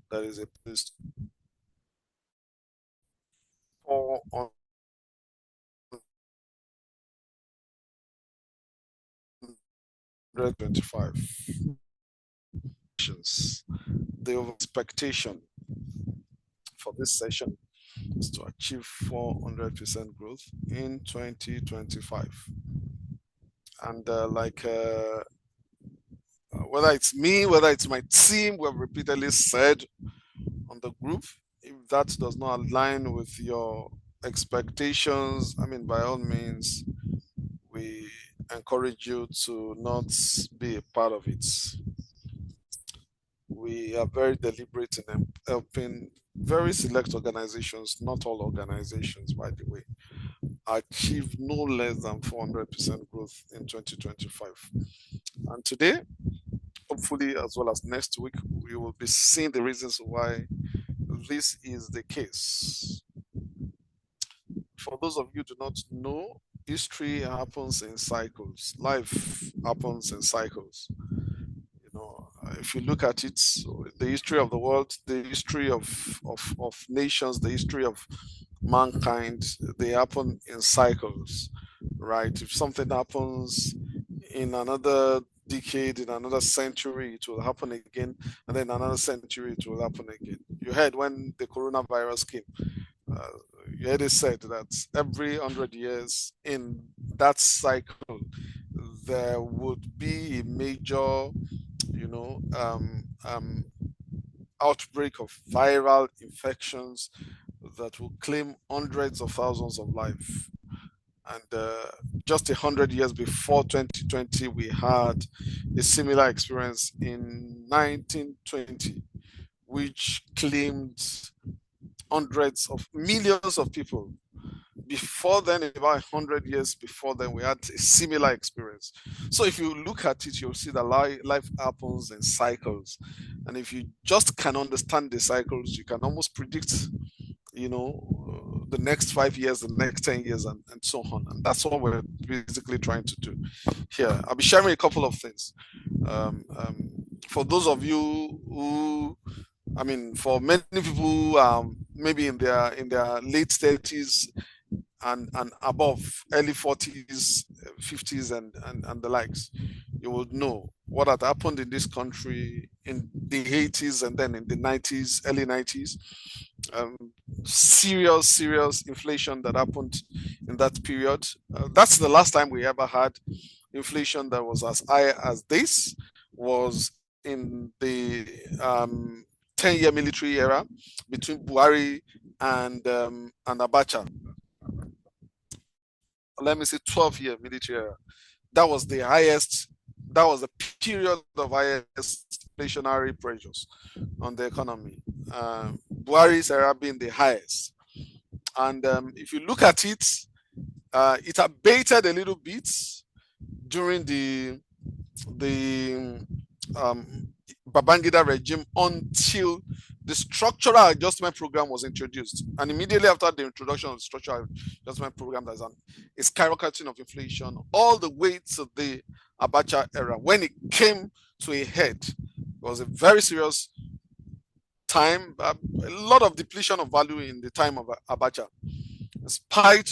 that is a plus 425. The expectation for this session is to achieve 400% growth in 2025. And whether it's me, whether it's my team, we have repeatedly said on the group, if that does not align with your expectations, I mean, by all means, we encourage you to not be a part of it. We are very deliberate in helping very select organizations, not all organizations, by the way, achieve no less than 400% growth in 2025. And today, hopefully, as well as next week, we will be seeing the reasons why this is the case. For those of you who do not know, history happens in cycles. Life happens in cycles. If you look at it, the history of the world, the history of nations, the history of mankind, they happen in cycles, right? If something happens in another decade, in another century, it will happen again, and then another century, it will happen again. You heard when the coronavirus came, uh, you heard it said that every 100 years in that cycle, there would be a major, you know, outbreak of viral infections that will claim hundreds of thousands of lives. And just 100 years before 2020, we had a similar experience in 1920, which claimed hundreds of millions of people. Before then, about 100 years before then, we had a similar experience. So if you look at it, you'll see that life happens in cycles. And if you just can understand the cycles, you can almost predict, the next 5 years, the next 10 years, and so on. And that's what we're basically trying to do here. I'll be sharing a couple of things. For those of you who, I mean, for many people, maybe in their late 30s and above, early 40s, 50s, and the likes, you would know what had happened in this country in the 80s and then in the 90s, early 90s. Um, serious inflation that happened in that period. That's the last time we ever had inflation that was as high as this was in the 10-year military era between Buhari and Abacha. Let me say 12-year military era. That was the highest, that was the period of highest inflationary pressures on the economy. Buhari's era being the highest. And if you look at it, it abated a little bit during the Babangida regime until the structural adjustment program was introduced. And immediately after the introduction of the structural adjustment program, there's a skyrocketing of inflation all the way to the Abacha era. When it came to a head, it was a very serious time, a lot of depletion of value in the time of Abacha. In spite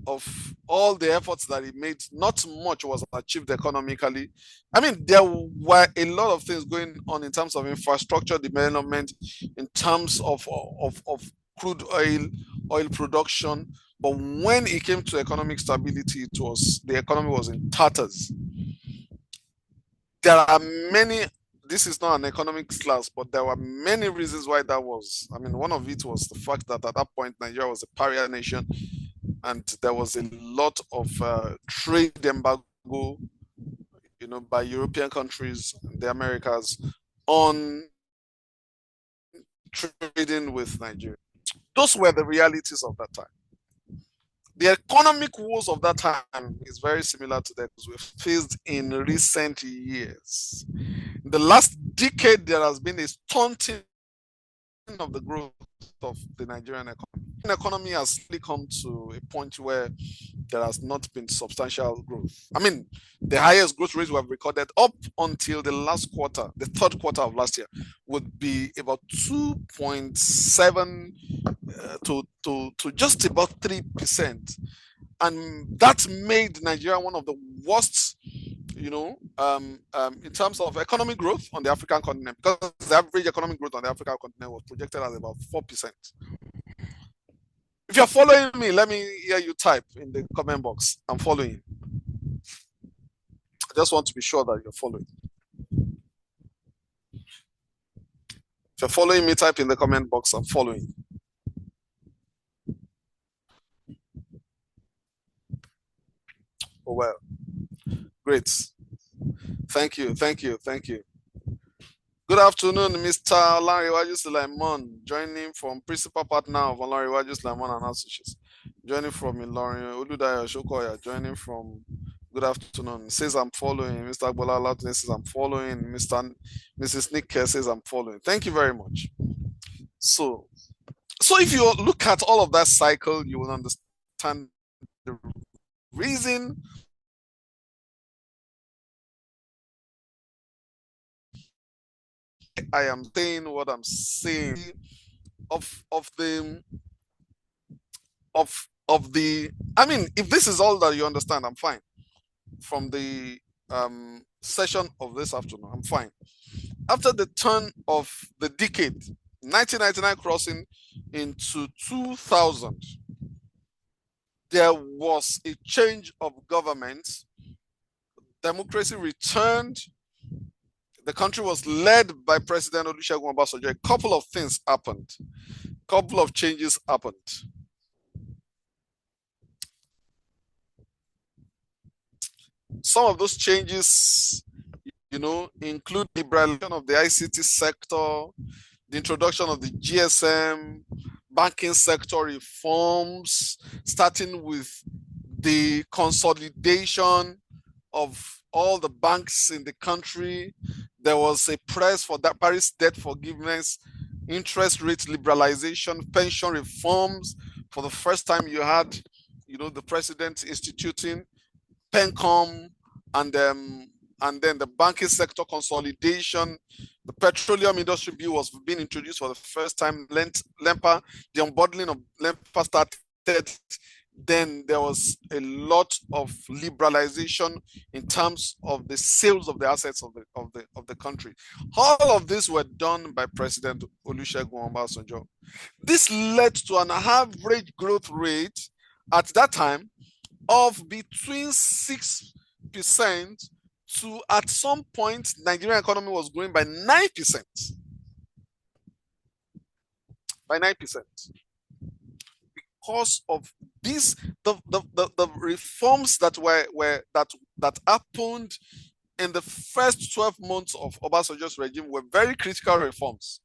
of all the efforts that he made, not much was achieved economically. I mean, there were a lot of things going on in terms of infrastructure development, in terms of crude oil production. But when it came to economic stability, the economy was in tatters. There are many. This is not an economics class, but there were many reasons why that was. I mean, one of it was the fact that at that point Nigeria was a pariah nation, and there was a lot of trade embargo, by European countries, the Americas, on trading with Nigeria. Those were the realities of that time. The economic woes of that time is very similar to that we've faced in recent years. In the last decade, there has been a stunting of the growth of the Nigerian economy. The economy has really come to a point where there has not been substantial growth. I mean, the highest growth rate we have recorded up until the last quarter, the third quarter of last year, would be about 2.7 to just about 3%. And that made Nigeria one of the worst, in terms of economic growth on the African continent, because the average economic growth on the African continent was projected as about 4%. If you're following me, let me hear you type in the comment box. I'm following. I just want to be sure that you're following. If you're following me, type in the comment box. I'm following. Oh, well. Great. Thank you. Thank you. Thank you. Good afternoon, Mr. Olariwaju Sulaimon, joining from Principal Partner of Olariwaju Sulaimon and Associates. Joining from Ilorin, Oludayo Shokoya, joining from good afternoon. Says I'm following. Mr. Agbola Latune says I'm following. Mrs. Nick says I'm following. Thank you very much. So if you look at all of that cycle, you will understand the reason I am saying what I'm saying of the I mean, if this is all that you understand, I'm fine. From the session of this afternoon, I'm fine. After the turn of the decade, 1999 crossing into 2000, there was a change of government. Democracy returned. The country was led by President Olusegun Obasanjo. A couple of things happened. A couple of changes happened. Some of those changes, include liberalization of the ICT sector, the introduction of the GSM, banking sector reforms, starting with the consolidation of all the banks in the country. There was a press for that Paris debt forgiveness, interest rate liberalization, pension reforms. For the first time, you had, the president instituting PENCOM, and then the banking sector consolidation. The petroleum industry bill was being introduced for the first time. LEMPA, the unbundling of LEMPA started. Then there was a lot of liberalization in terms of the sales of the assets of the country. All of this were done by President Olusegun Obasanjo. This led to an average growth rate at that time of between 6% to, at some point, Nigerian economy was growing by 9%. By 9%. Because of these, the reforms that that happened in the first 12 months of Obasanjo's regime were very critical reforms.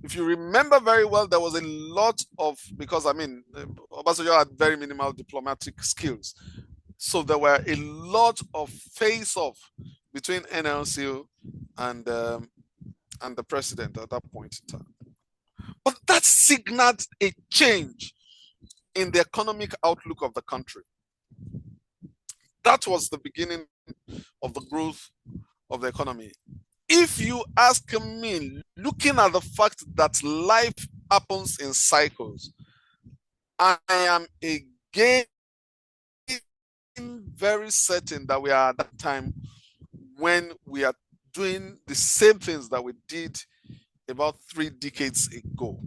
If you remember very well, there was a lot of, because Obasanjo had very minimal diplomatic skills. So there were a lot of face-off between NLC and the president at that point in time. But that signaled a change in the economic outlook of the country. That was the beginning of the growth of the economy. If you ask me, looking at the fact that life happens in cycles, I am again very certain that we are at that time when we are doing the same things that we did about 3 decades ago,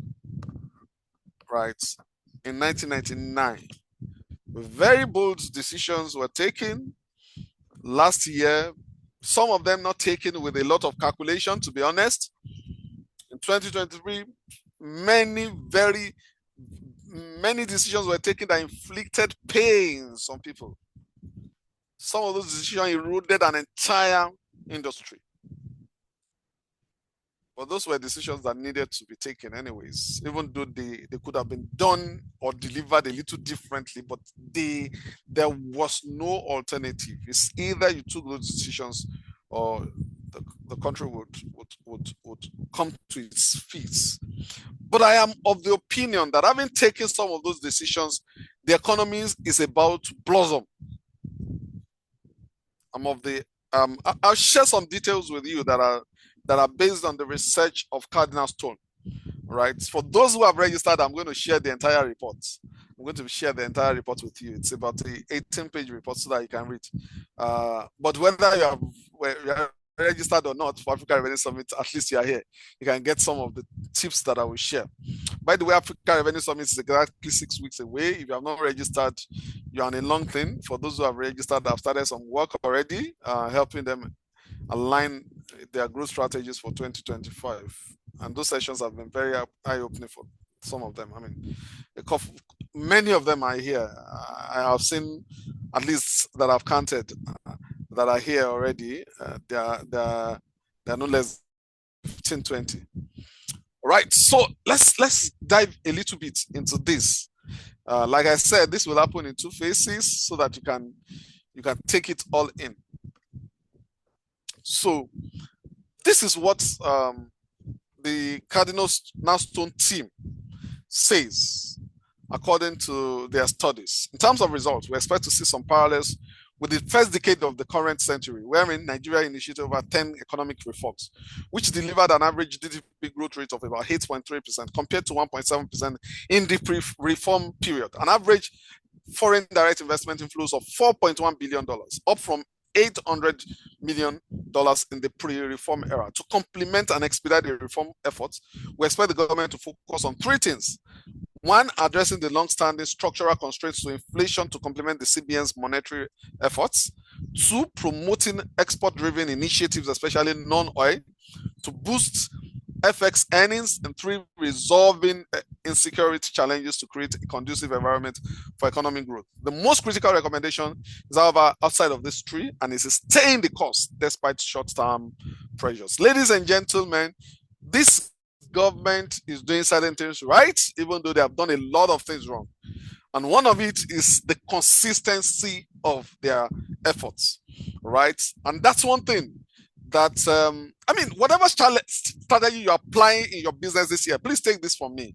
right? In 1999, very bold decisions were taken last year, some of them not taken with a lot of calculation, to be honest. In 2023, many decisions were taken that inflicted pains on people. Some of those decisions eroded an entire industry. But those were decisions that needed to be taken anyways, even though they could have been done or delivered a little differently, but there was no alternative. It's either you took those decisions or the country would come to its feet. But I am of the opinion that having taken some of those decisions, the economy is about to blossom. I'm of the I'll share some details with you that are based on the research of Cardinal Stone. Right. For those who have registered, I'm going to share the entire report. I'm going to share the entire report with you. It's about the 18-page report so that you can read. But whether you are registered or not for Africa Revenue Summit, at least you are here. You can get some of the tips that I will share. By the way, Africa Revenue Summit is exactly 6 weeks away. If you have not registered, you're on a long thing. For those who have registered, I've started some work already, helping them align their growth strategies for 2025. And those sessions have been very eye-opening for some of them. I mean, many of them are here. I have seen, at least that I've counted, that are here already. They are no less than 15, 20. All right, so let's dive a little bit into this. Like I said, this will happen in two phases so that you can take it all in. So this is what the Cardinal Stone team says, according to their studies. In terms of results, we expect to see some parallels with the first decade of the current century, wherein Nigeria initiated over 10 economic reforms, which delivered an average GDP growth rate of about 8.3% compared to 1.7% in the pre-reform period. An average foreign direct investment inflows of $4.1 billion, up from $800 million in the pre-reform era. To complement and expedite the reform efforts, we expect the government to focus on three things. One, addressing the long-standing structural constraints to inflation to complement the CBN's monetary efforts. Two, promoting export-driven initiatives, especially non-oil, to boost FX earnings. And three, resolving insecurity challenges to create a conducive environment for economic growth. The most critical recommendation is, however, outside of this three, and is staying the course despite short-term pressures. Ladies and gentlemen, this government is doing certain things right, even though they have done a lot of things wrong. And one of it is the consistency of their efforts, right? And that's one thing that, whatever strategy you're applying in your business this year, please take this from me.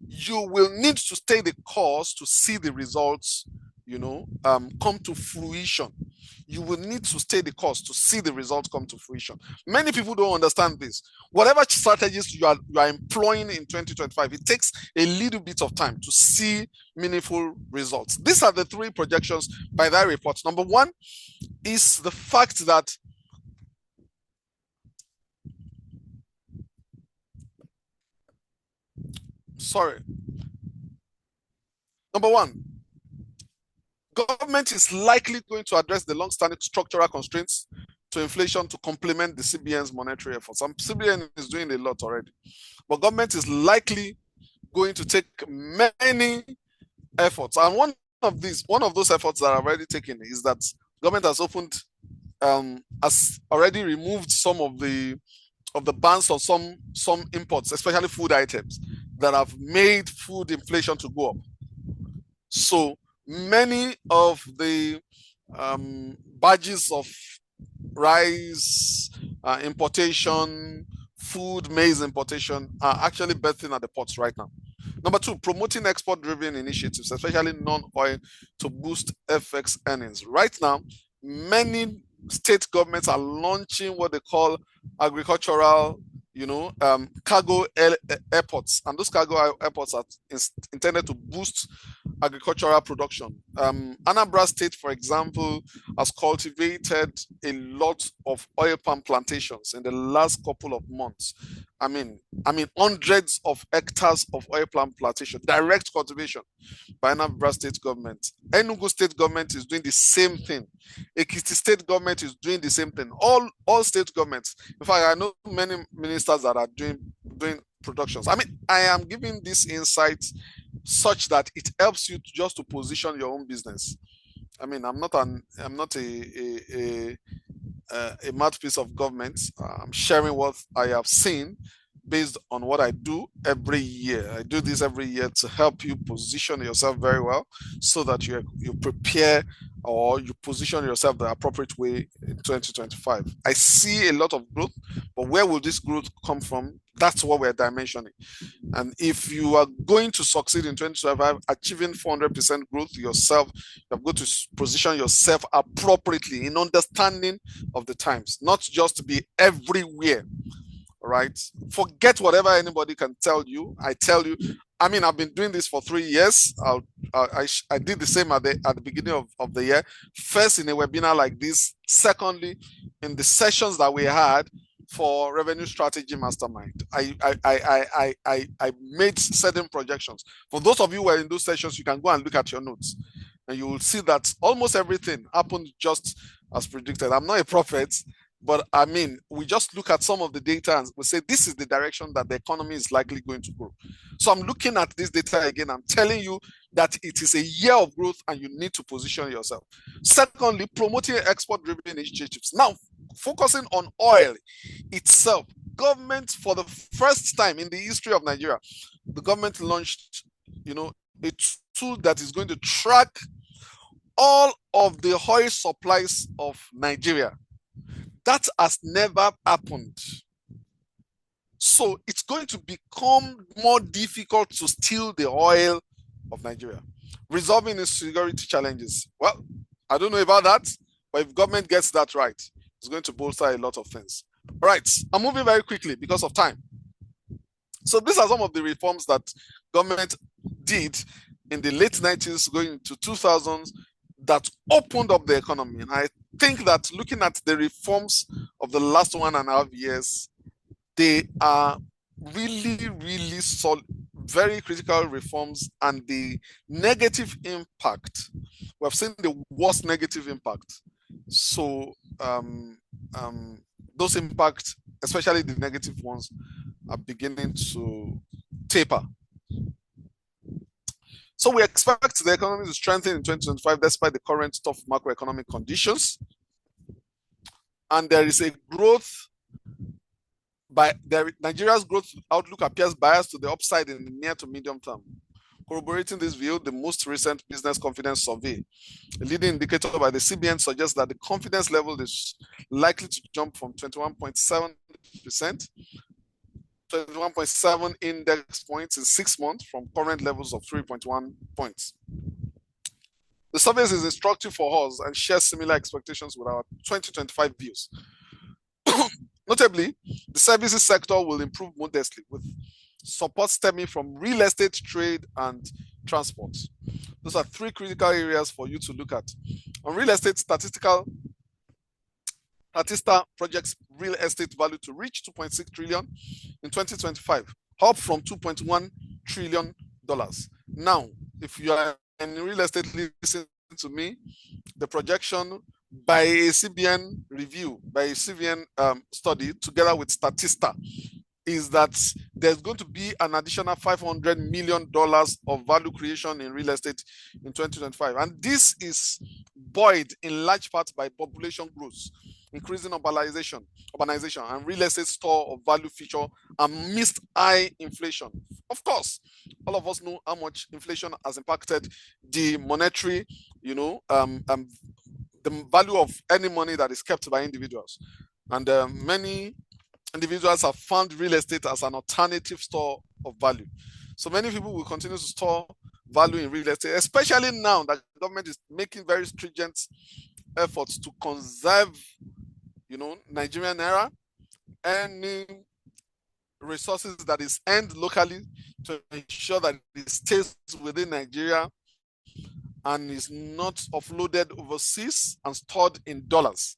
You will need to stay the course to see the results, come to fruition. You will need to stay the course to see the results come to fruition. Many people don't understand this. Whatever strategies you are employing in 2025, it takes a little bit of time to see meaningful results. These are the three projections by that report. Number one is the fact that Number one, government is likely going to address the long-standing structural constraints to inflation to complement the CBN's monetary efforts. CBN is doing a lot already, but government is likely going to take many efforts. And one of those efforts that are already taken is that government has already removed some of the bans on some imports, especially food items, that have made food inflation to go up. So many of the badges of rice importation, food, maize importation are actually birthing at the ports right now. Number two, promoting export-driven initiatives, especially non-oil, to boost FX earnings. Right now, many state governments are launching what they call agricultural, cargo airports, and those cargo airports are intended to boost agricultural production. Anambra State, for example, has cultivated a lot of oil palm plantations in the last couple of months. I mean, hundreds of hectares of oil palm plantation, direct cultivation by Anambra State government. Enugu State government is doing the same thing. Ekiti State government is doing the same thing. All state governments. In fact, I know many ministers that are doing productions. I am giving this insight such that it helps you to position your own business. I'm not a mouthpiece of government. I'm sharing what I have seen, based on what I do every year. I do this every year to help you position yourself very well so that you prepare or you position yourself the appropriate way in 2025. I see a lot of growth, but where will this growth come from? That's what we're dimensioning. And if you are going to succeed in 2025, achieving 400% growth yourself, you've got to position yourself appropriately in understanding of the times, not just to be everywhere. Right? Forget whatever anybody can tell you. I tell you, I mean, I've been doing this for 3 years. I did the same at the beginning of the year. First, in a webinar like this. Secondly, in the sessions that we had for Revenue Strategy Mastermind, I made certain projections. For those of you who are in those sessions, you can go and look at your notes, and you will see that almost everything happened just as predicted. I'm not a prophet, but I mean, we just look at some of the data and we say this is the direction that the economy is likely going to grow. So I'm looking at this data again. I'm telling you that it is a year of growth and you need to position yourself. Secondly, promoting export-driven initiatives. Now, focusing on oil itself, government, for the first time in the history of Nigeria, the government launched, a tool that is going to track all of the oil supplies of Nigeria. That has never happened. So it's going to become more difficult to steal the oil of Nigeria, resolving insecurity challenges. Well, I don't know about that, but if government gets that right, it's going to bolster a lot of things. All right, I'm moving very quickly because of time. So these are some of the reforms that government did in the late 90s going into 2000s that opened up the economy. And I think that looking at the reforms of the last 1.5 years, they are really, really solid, very critical reforms, and the negative impact, we've seen the worst negative impact. So those impacts, especially the negative ones, are beginning to taper. So we expect the economy to strengthen in 2025 despite the current tough macroeconomic conditions. And there is a growth Nigeria's growth outlook appears biased to the upside in the near to medium term. Corroborating this view, the most recent business confidence survey, a leading indicator by the CBN, suggests that the confidence level is likely to jump from 21.7%, 21.7 index points in 6 months from current levels of 3.1 points. The survey is instructive for us and shares similar expectations with our 2025 views. Notably, the services sector will improve modestly with support stemming from real estate, trade, and transport. Those are 3 critical areas for you to look at. On real estate, Statista projects real estate value to reach 2.6 trillion in 2025, up from $2.1 trillion. Now, if you are in real estate, listen to me. The projection by a CBN review, by a CBN study, together with Statista, is that there's going to be an additional $500 million of value creation in real estate in 2025. And this is buoyed in large part by population growth, increasing urbanization, and real estate store of value feature amidst high inflation. Of course, all of us know how much inflation has impacted the monetary, the value of any money that is kept by individuals. And many individuals have found real estate as an alternative store of value. So many people will continue to store value in real estate, especially now that the government is making very stringent efforts to conserve, Nigerian naira, any resources that is earned locally to ensure that it stays within Nigeria and is not offloaded overseas and stored in dollars.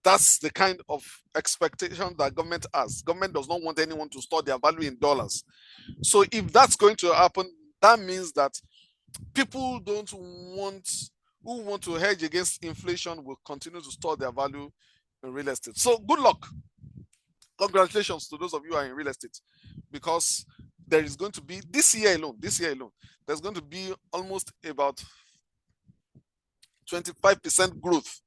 That's the kind of expectation that government has. Government does not want anyone to store their value in dollars. So if that's going to happen, that means that people who want to hedge against inflation will continue to store their value in real estate. So good luck. Congratulations to those of you who are in real estate, because there is going to be, this year alone, there's going to be almost about 25% growth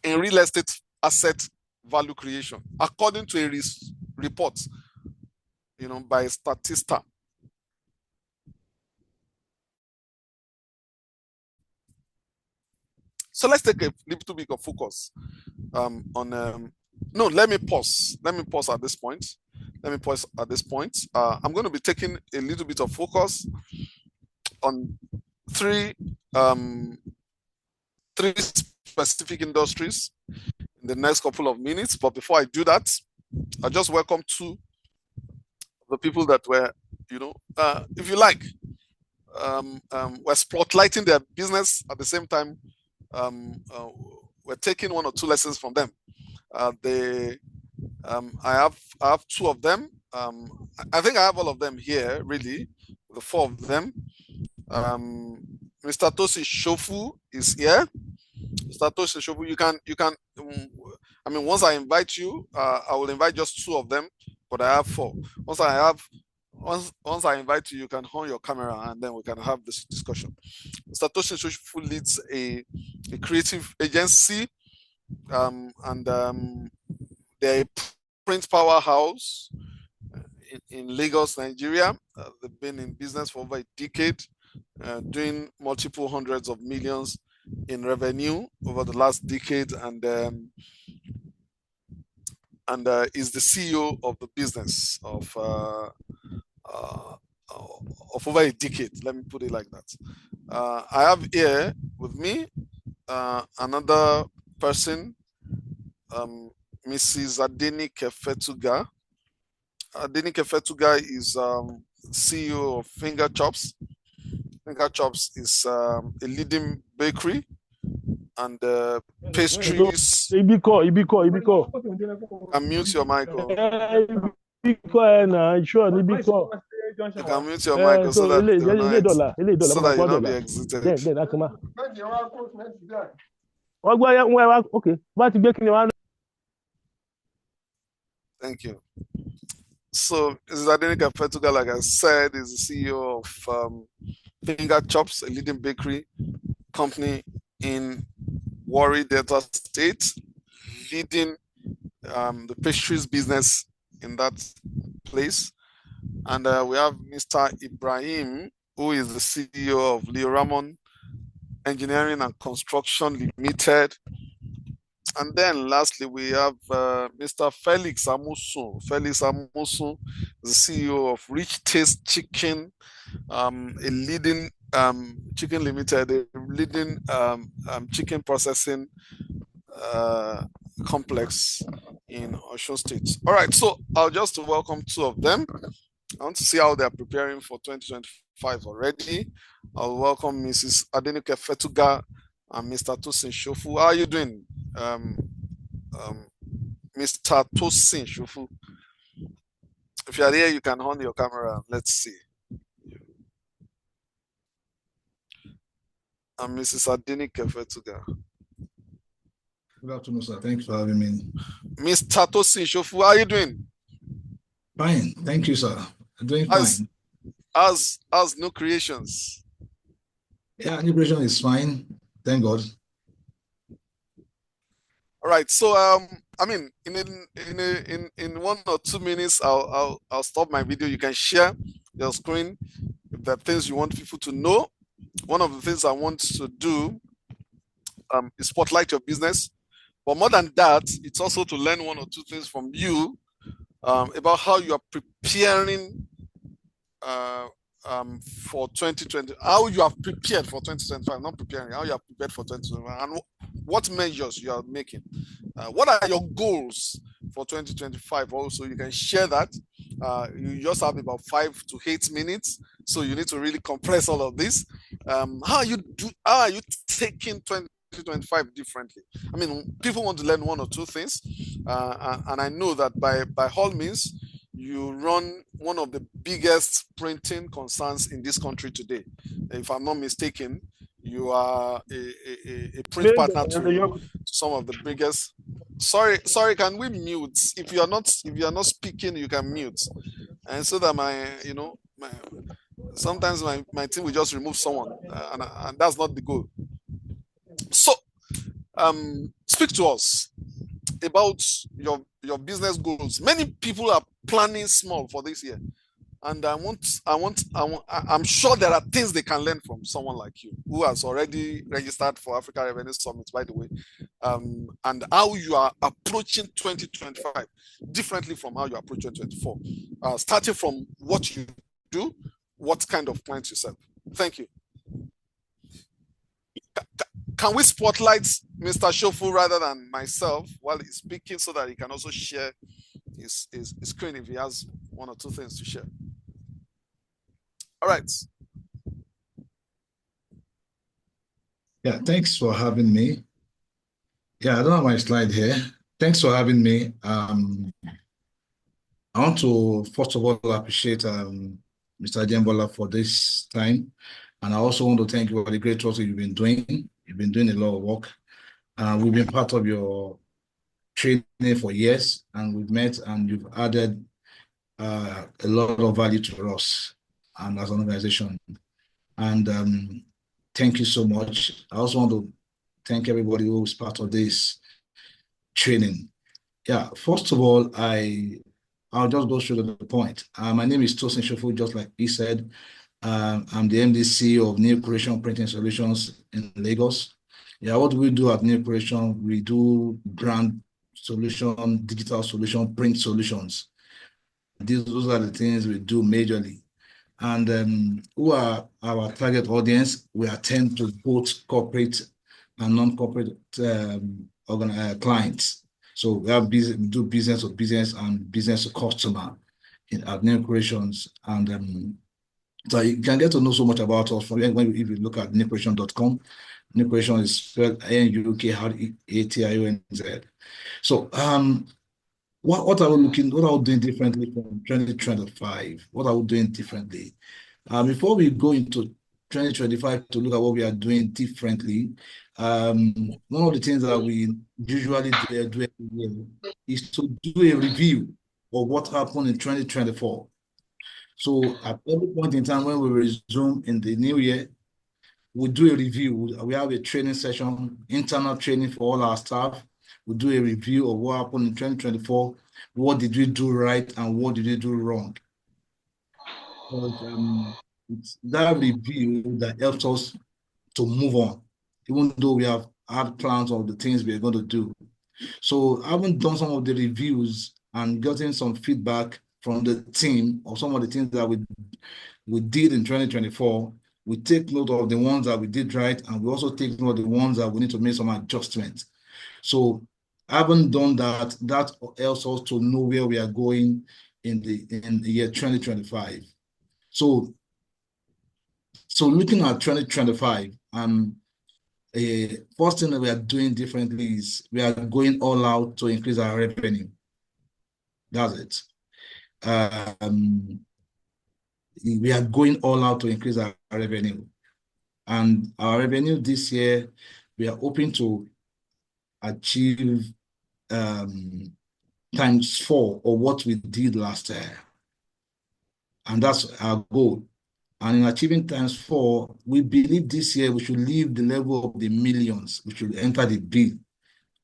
in real estate asset value creation, according to report, by Statista. So let's take a little bit of focus on. No, let me pause. Let me pause at this point. I'm going to be taking a little bit of focus on three specific industries in the next couple of minutes. But before I do that, I just welcome two of the people that were, if you like, were spotlighting their business at the same time. We're taking one or two lessons from them. I have two of them. I think I have all of them here, really, the four of them. Mr. Tosi Shofu is here. Mr. Tosi Shofu, you can. Once I invite you, I will invite just two of them, but I have four. Once I invite you, you can on your camera and then we can have this discussion. Mr. Tosi Shofu leads a creative agency, and they're a print powerhouse in Lagos, Nigeria. They've been in business for over a decade, doing multiple hundreds of millions in revenue over the last decade, and is the CEO of the business of over a decade. Let me put it like that. I have here with me another person, Mrs. Adenike Fetuga. Adenike Fetuga is CEO of Finger Chops. Finger Chops is a leading bakery and pastries. Ibiko. Can mute your mic. Sure, Ibiko. You can mute your mic so that you don't be exited. Okay. Thank you. So, Mrs. Adenike Fetuga, like I said, is the CEO of Finger Chops, a leading bakery company in Warri, Delta State, leading the pastries business in that place. And we have Mr. Ibrahim, who is the CEO of Leo Ramon Engineering and Construction Limited. And then lastly, we have Mr. Felix Amusun. Felix Amusun, the CEO of Rich Taste Chicken, a leading chicken limited, a leading chicken processing complex in Osun State. All right, so I'll just welcome two of them. I want to see how they're preparing for 2025 already. I'll welcome Mrs. Adenike Fetuga and Mr. Tosin Shofu. How are you doing, Mr. Tosin Shofu? If you're there, you can on your camera. Let's see. And Mrs. Adenike Fetuga. Good afternoon, sir. Thanks for having me. Mr. Tosin Shofu, how are you doing? Fine. Thank you, sir. I'm doing fine. How's New Creations? Yeah, New Creation is fine. Thank God. All right. So in 1 or 2 minutes, I'll stop my video. You can share your screen if there are things you want people to know. One of the things I want to do is spotlight your business. But more than that, it's also to learn 1 or 2 things from you about how you are preparing for 2020, how you have prepared for 2025, not preparing, how you have prepared for 2025, and what measures you are making. What are your goals for 2025? Also, you can share that. You just have about 5 to 8 minutes, so you need to really compress all of this. How are you taking 2025 differently? I mean, people want to learn 1 or 2 things, and I know that by all means, you run one of the biggest printing concerns in this country today. If I'm not mistaken, you are a print partner to some of the biggest. Sorry, can we mute? If you are not speaking, you can mute. And so that sometimes my team will just remove someone, and that's not the goal. So, speak to us about your business goals. Many people are planning small for this year. And I'm sure there are things they can learn from someone like you who has already registered for Africa Revenue Summit, by the way, and how you are approaching 2025 differently from how you approach 2024, starting from what you do, what kind of clients you serve. Thank you. Can we spotlight Mr. Shofu rather than myself while he's speaking so that he can also share his screen if he has one or two things to share? All right. Yeah, thanks for having me. Yeah, I don't have my slide here. Thanks for having me. I want to first of all appreciate Mr. Jembola for this time. And I also want to thank you for the great work you've been doing. You've been doing a lot of work. We've been part of your training for years, and we've met, and you've added a lot of value to us and as an organization. And thank you so much. I also want to thank everybody who's part of this training. Yeah, first of all, I'll just go straight to the point. My name is Tosin Shofu, just like he said. I'm the MD CEO of New Creation Printing Solutions in Lagos. Yeah, what we do at New Creation, we do brand solution, digital solution, print solutions. Those are the things we do majorly. And who are our target audience? We attend to both corporate and non-corporate clients. So we do business to business and business to customer at New Creations. And so you can get to know so much about us from if you look at newcreation.com. New Creation is spelled NUKATIONZ. So what are we doing differently from 2025? What are we doing differently? Before we go into 2025 to look at what we are doing differently, one of the things that we usually do every year is to do a review of what happened in 2024. So at every point in time when we resume in the new year, we do a review. We have a training session, internal training for all our staff. We do a review of what happened in 2024. What did we do right and what did we do wrong? It's that review that helps us to move on, even though we have had plans of the things we are going to do. So having done some of the reviews and getting some feedback from the team of some of the things that we did in 2024, we take note of the ones that we did right, and we also take note of the ones that we need to make some adjustments. So having done that, that helps us to know where we are going in the year 2025. So looking at 2025, first thing that we are doing differently is we are going all out to increase our revenue. That's it. We are going all out to increase our revenue. And our revenue this year, we are hoping to achieve times 4 of what we did last year. And that's our goal. And in achieving times 4, we believe this year we should leave the level of the millions. We should enter the big.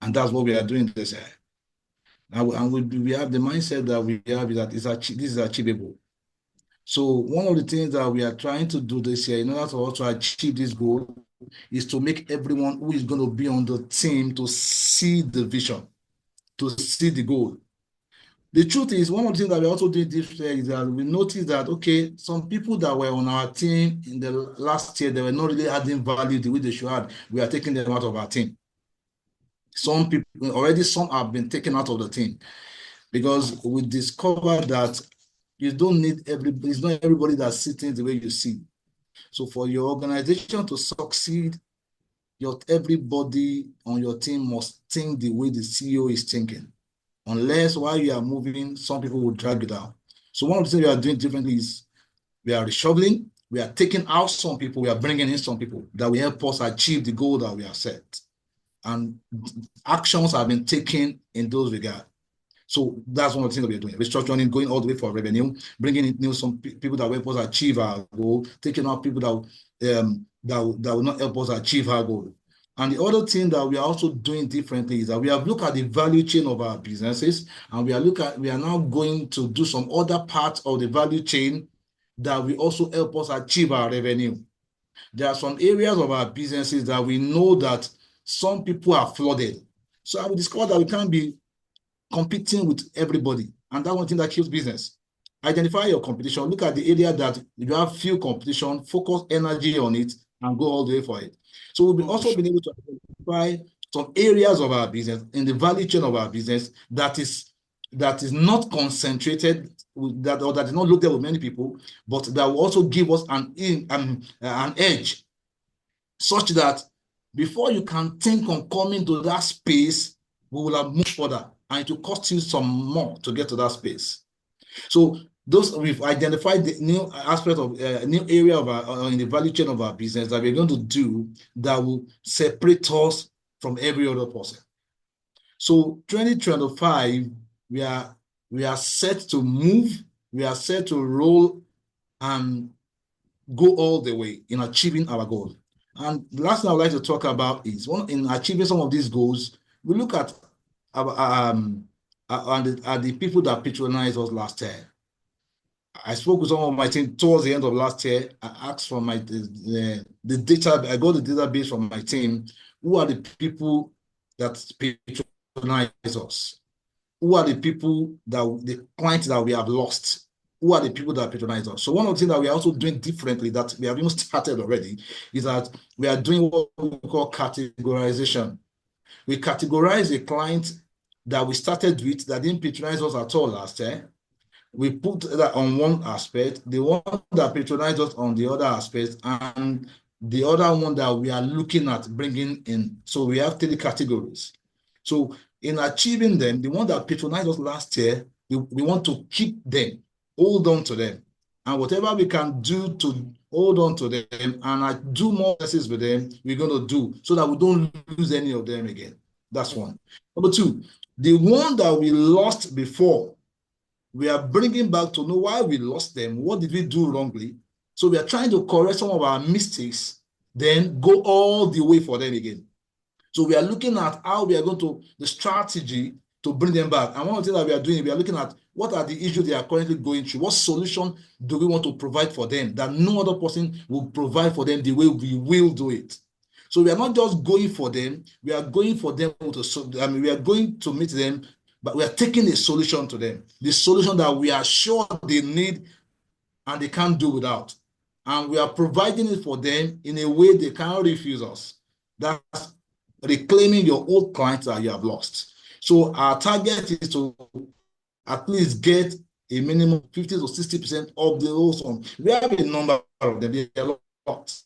And that's what we are doing this year. And we have the mindset that we have is that this is achievable. So one of the things that we are trying to do this year in order to also achieve this goal is to make everyone who is going to be on the team to see the vision, to see the goal. The truth is, one of the things that we also did this year is that we noticed that, okay, some people that were on our team in the last year, they were not really adding value the way they should have. We are taking them out of our team. Some people, already some have been taken out of the team because we discovered that you don't need everybody, it's not everybody that's sitting the way you see. So for your organization to succeed, everybody on your team must think the way the CEO is thinking. Unless while you are moving, some people will drag you down. So one of the things we are doing differently is we are reshuffling, we are taking out some people, we are bringing in some people that will help us achieve the goal that we have set. And actions have been taken in those regards. So that's one of the things that we're doing. Restructuring, going all the way for revenue, bringing in some people that will help us achieve our goal, taking out people that will not help us achieve our goal. And the other thing that we are also doing differently is that we have looked at the value chain of our businesses, and we are now going to do some other parts of the value chain that will also help us achieve our revenue. There are some areas of our businesses that we know that some people are flooded. So I will discover that we can't be competing with everybody. And that's one thing that kills business. Identify your competition. Look at the area that you have few competition, focus energy on it, and go all the way for it. So we'll also been able to identify some areas of our business in the value chain of our business that is not concentrated with that, or that is not looked at with many people, but that will also give us an edge, such that before you can think on coming to that space, we will have moved further, and it will cost you some more to get to that space. So we've identified the new aspect of new area of our in the value chain of our business that we're going to do that will separate us from every other person. So 2025, we are set to move, we are set to roll and go all the way in achieving our goal. And the last thing I would like to talk about is in achieving some of these goals, we look at the people that patronized us last year. I spoke with some of my team towards the end of last year. I asked for the data. I got the database from my team. Who are the people that patronize us? Who are the people the clients that we have lost? Who are the people that patronize us? So one of the things that we are also doing differently that we have even started already is that we are doing what we call categorization. We categorize a client that we started with that didn't patronize us at all last year. We put that on one aspect, the one that patronized us on the other aspect, and the other one that we are looking at bringing in. So we have 3 categories. So in achieving them, the one that patronized us last year, we want to keep them, hold on to them. And whatever we can do to hold on to them and do more business with them, we're going to do so that we don't lose any of them again. That's one. Number 2, the one that we lost before, we are bringing back to know why we lost them. What did we do wrongly? So we are trying to correct some of our mistakes, then go all the way for them again. So we are looking at how we are going to, the strategy to bring them back. And one of the things that we are doing, we are looking at what are the issues they are currently going through. What solution do we want to provide for them that no other person will provide for them the way we will do it? So we are not just going for them. We are going for them we are going to meet them, but we are taking a solution to them. The solution that we are sure they need and they can't do without. And we are providing it for them in a way they cannot refuse us. That's reclaiming your old clients that you have lost. So our target is to at least get a minimum 50 to 60% of the whole sum. We have a number of them, there are a lot.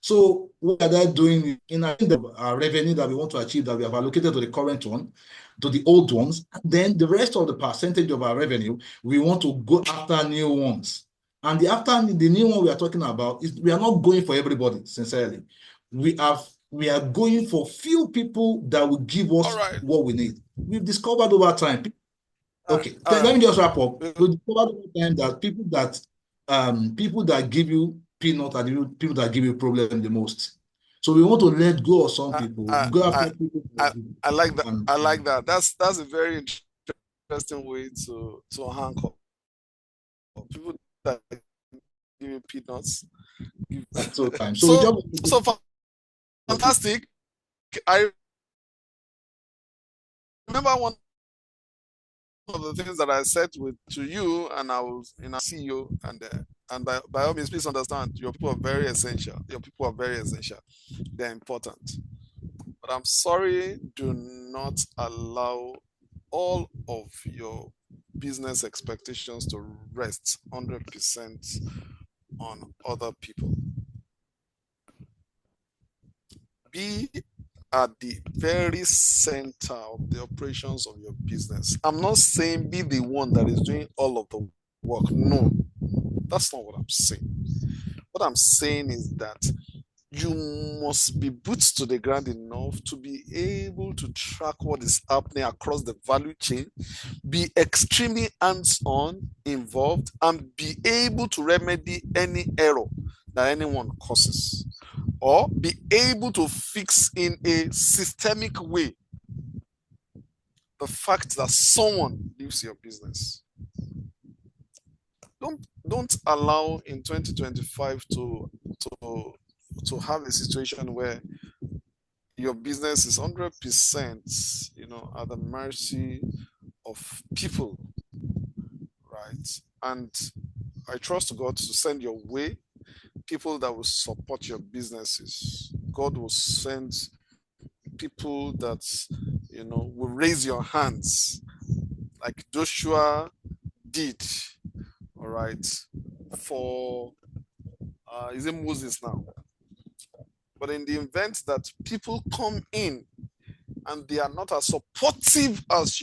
So what are they doing in our revenue that we want to achieve that we have allocated to the current one, to the old ones? Then the rest of the percentage of our revenue, we want to go after new ones. And after the new one we are talking about is we are not going for everybody, sincerely. We are going for few people that will give us what we need. We've discovered over time. Okay, let me just wrap up. We've discovered over time that people that give you peanut are the people that give you problem the most. So we want to let go of some people. Go after people. I like that. I like that. That's a very interesting way to handle people that give you peanuts. So fantastic. I remember one of the things that I said to you, and I was in a CEO, and by all means, please understand, your people are very essential. Your people are very essential. They're important. But I'm sorry, do not allow all of your business expectations to rest 100% on other people. Be at the very center of the operations of your business. I'm not saying be the one that is doing all of the work. No, that's not what I'm saying. What I'm saying is that you must be boots to the ground enough to be able to track what is happening across the value chain, be extremely hands-on, involved, and be able to remedy any error that anyone causes. or be able to fix in a systemic way the fact that someone leaves your business. Don't allow in 2025 to have a situation where your business is 100%, at the mercy of people, right? And I trust God to send your way people that will support your businesses. God will send people that, will raise your hands like Joshua did, all right, for, is it Moses now? But in the event that people come in and they are not as supportive as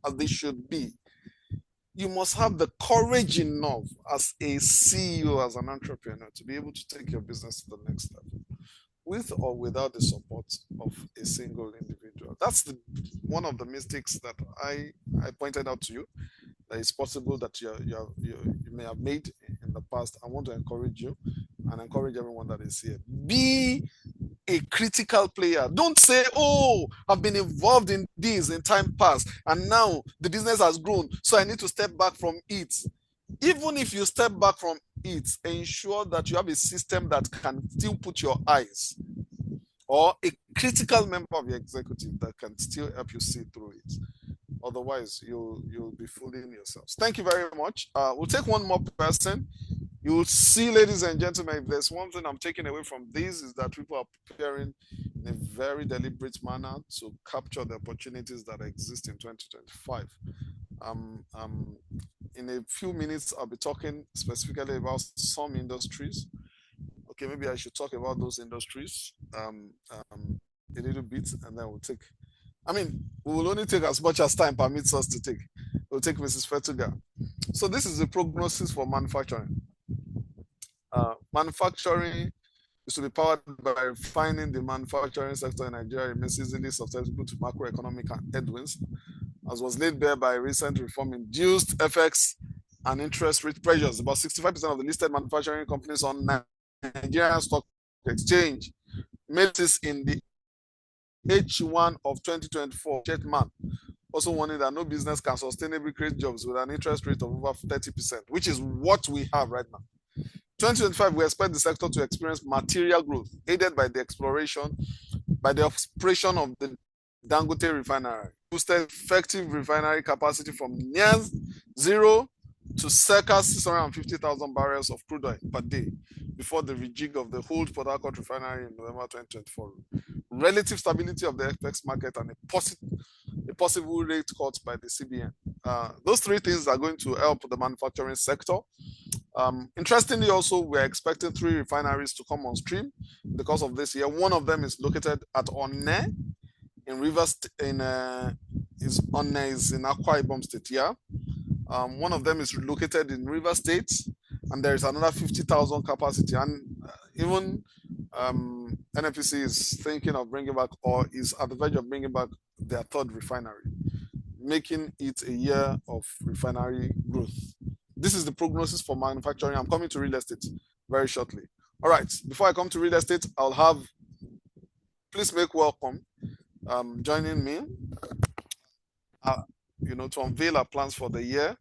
as they should be, you must have the courage enough as a CEO, as an entrepreneur, to be able to take your business to the next level, with or without the support of a single individual. That's one of the mistakes that I pointed out to you, that it's possible that you may have made in the past. I want to encourage you and encourage everyone that is here. Be a critical player. Don't say, oh, I've been involved in this in time past and now the business has grown, so I need to step back from it. Even if you step back from it, ensure that you have a system that can still put your eyes, or a critical member of your executive that can still help you see through it. Otherwise, you'll be fooling yourselves. Thank you very much. We'll take one more person. You will see, ladies and gentlemen, if there's one thing I'm taking away from this, is that people are preparing in a very deliberate manner to capture the opportunities that exist in 2025. In a few minutes, I'll be talking specifically about some industries. Okay, maybe I should talk about those industries a little bit, and then we'll take, we will only take as much as time permits us to take. We'll take Mrs. Fetuga. So this is the prognosis for manufacturing. Manufacturing is to be powered by refining. The manufacturing sector in Nigeria remains easily susceptible to macroeconomic headwinds, as was laid bare by recent reform-induced FX and interest rate pressures. About 65% of the listed manufacturing companies on Nigerian stock exchange made this in the H1 of 2024. Chetman also warning that no business can sustainably create jobs with an interest rate of over 30%, which is what we have right now. 2025, we expect the sector to experience material growth, aided by the operation of the Dangote refinery, boosted effective refinery capacity from near zero to circa 650,000 barrels of crude oil per day before the rejig of the whole Port Harcourt refinery in November 2024. Relative stability of the FX market and a possible rate cut by the CBN. Those three things are going to help the manufacturing sector. Interestingly, also, we're expecting 3 refineries to come on stream in the course of this year. One of them is located at Onne in Rivers, Onne is in Akwa Ibom State. Yeah. One of them is located in River State, and there is another 50,000 capacity. And even NNPC is thinking of bringing back, or is at the verge of bringing back, their 3rd refinery, making it a year of refinery growth. This is the prognosis for manufacturing. I'm coming to real estate very shortly. All right, before I come to real estate, I'll have, please make welcome, joining me, to unveil our plans for the year.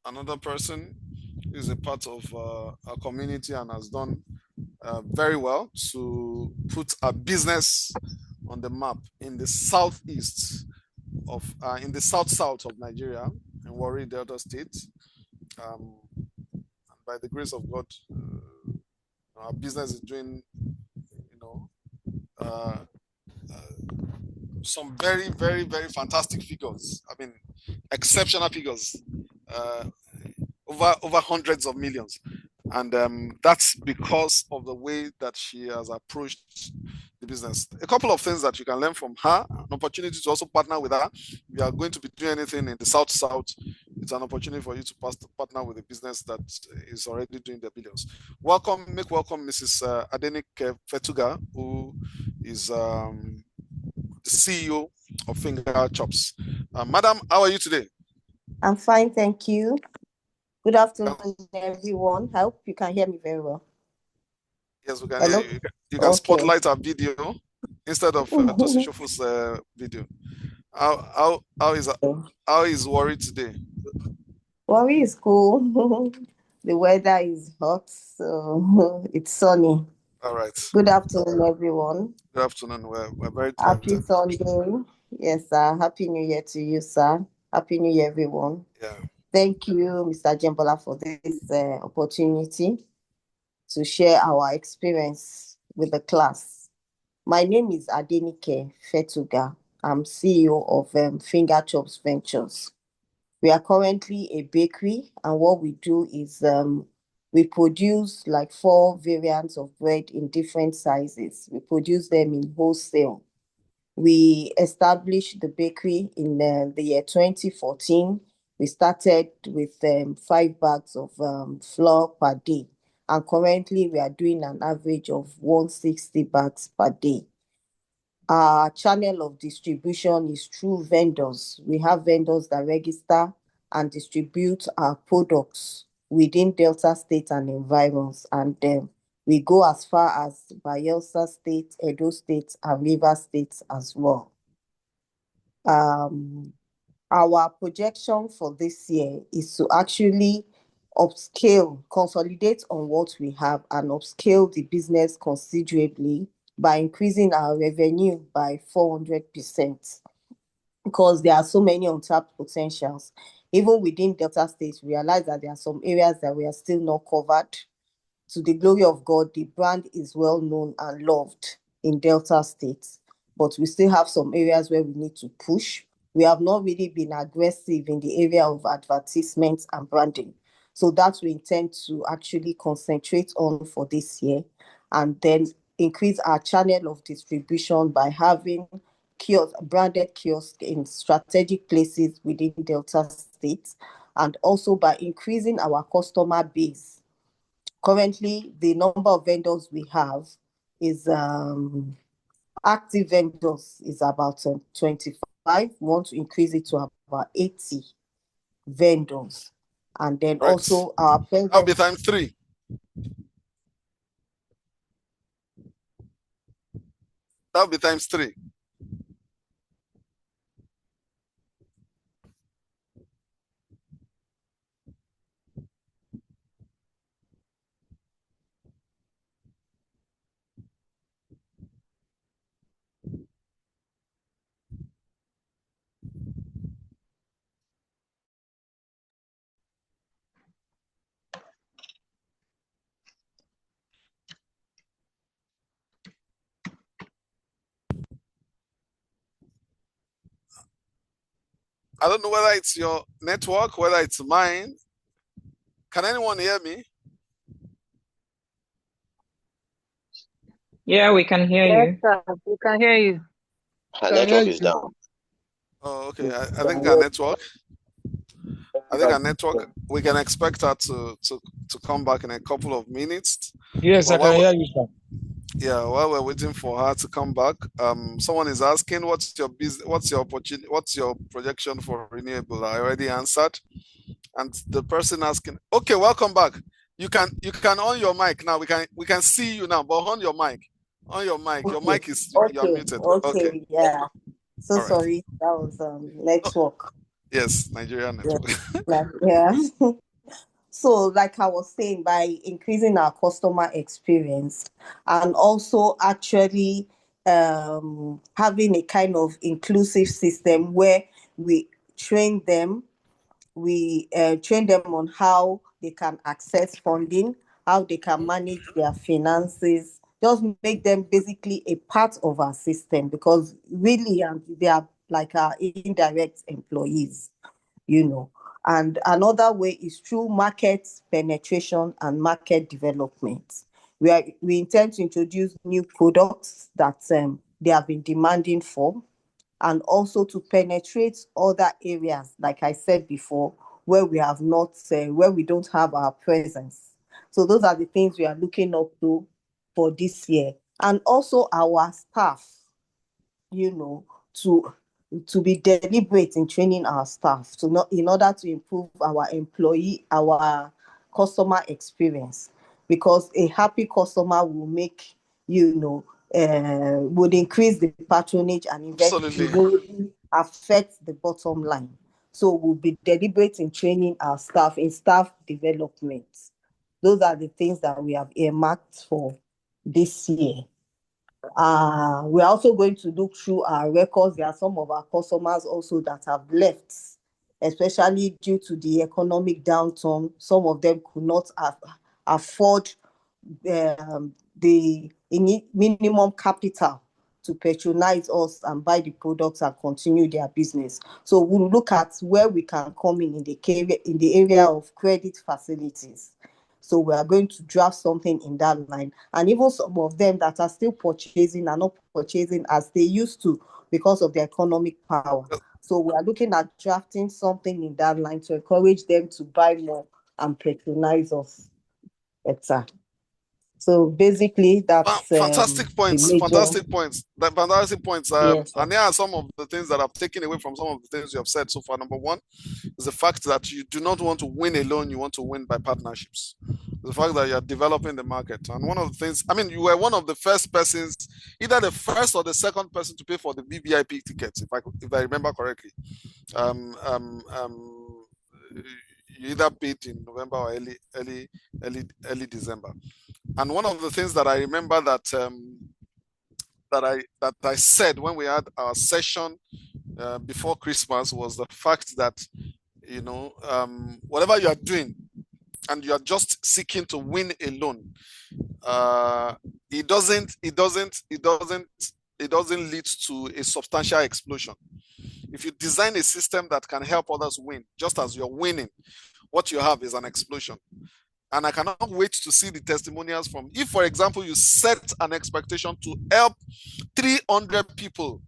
Another person is a part of our community and has done very well to put a business on the map in the southeast of, in the south of Nigeria, in Warri Delta State. And by the grace of God, our business is doing, some very, very, very fantastic figures. Exceptional figures, over hundreds of millions. And that's because of the way that she has approached the business. A couple of things that you can learn from her, an opportunity to also partner with her. If you are going to be doing anything in the south, it's an opportunity for you to partner with a business that is already doing the billions. Make welcome Mrs. Adenike Fetuga, who is the CEO of Finger Chops. Madam, how are you today? I'm fine, thank you. Good afternoon, everyone. I hope you can hear me very well. Yes, we can hear Hello? you. You can Okay. spotlight our video instead of Tosi Shofu's video. How is Worry today? Worry is cool. The weather is hot, so it's sunny. All right. Good afternoon, everyone. Good afternoon. We're very Happy delighted. Sunday. Yes, sir. Happy New Year to you, sir. Happy New Year, everyone. Yeah. Thank you, Mr. Jembola, for this opportunity to share our experience with the class. My name is Adenike Fetuga. I'm CEO of Finger Chops Ventures. We are currently a bakery, and what we do is we produce like 4 variants of bread in different sizes. We produce them in wholesale. We established the bakery in the year 2014. We started with 5 bags of flour per day, and currently we are doing an average of 160 bags per day. Our channel of distribution is through vendors. We have vendors that register and distribute our products within Delta State and environs. And we go as far as Bayelsa State, Edo State, and Rivers State as well. Our projection for this year is to actually upscale, consolidate on what we have, and upscale the business considerably by increasing our revenue by 400%, because there are so many untapped potentials. Even within Delta State, we realize that there are some areas that we are still not covered. To the glory of God, the brand is well known and loved in Delta State, but we still have some areas where we need to push. We have not really been aggressive in the area of advertisements and branding. So that we intend to actually concentrate on for this year, and then increase our channel of distribution by having branded kiosks in strategic places within Delta State, and also by increasing our customer base. Currently, the number of vendors we have is active vendors is about 25. We want to increase it to about 80 vendors. And then Right. also our That'll be times 3. That'll be times 3. I don't know whether it's your network, whether it's mine. Can anyone hear me? Yeah, we can hear you. Sir, we can hear you. Her network is down. Oh, okay. I think our network. We can expect her to come back in a couple of minutes. Yes, I can hear you, sir. Yeah, while we're waiting for her to come back, someone is asking what's your opportunity, what's your projection for renewable? I already answered. And the person asking, okay, welcome back. You can on your mic now. We can see you now, but on your mic. On your mic. Your mic is you're muted. Okay. Yeah. So All right. sorry, that was network. Yes, Nigerian network. Yeah. So, like I was saying, by increasing our customer experience and also actually having a kind of inclusive system where we train them, on how they can access funding, how they can manage their finances, just make them basically a part of our system, because really they are like our indirect employees, you know. And another way is through market penetration and market development. We intend to introduce new products that they have been demanding for, and also to penetrate other areas, like I said before, where we have not, where we don't have our presence. So those are the things we are looking up to for this year. And also our staff, to be deliberate in training our staff in order to improve our customer experience. because a happy customer will make, would increase the patronage and eventually affect the bottom line. So we'll be deliberate in training our staff in staff development. Those are the things that we have earmarked for this year. We're also going to look through our records. There are some of our customers also that have left, especially due to the economic downturn. Some of them could not afford the minimum capital to patronize us and buy the products and continue their business. So we'll look at where we can come in the area of credit facilities. So we are going to draft something in that line. And even some of them that are still purchasing are not purchasing as they used to because of their economic power. So we are looking at drafting something in that line to encourage them to buy more and patronize us better. So basically, that's fantastic points. Fantastic points. Yes, and here are some of the things that I've taken away from some of the things you have said so far. Number one is the fact that you do not want to win alone, you want to win by partnerships. The fact that you're developing the market. And one of the things, you were one of the first persons, either the first or the second person to pay for the VVIP tickets, if I remember correctly. You either paid in November or early December. And one of the things that I remember that I said when we had our session before Christmas was the fact that whatever you are doing and you are just seeking to win alone, it doesn't lead to a substantial explosion. If you design a system that can help others win, just as you're winning, what you have is an explosion. And I cannot wait to see the testimonials from, if, for example, you set an expectation to help 300 people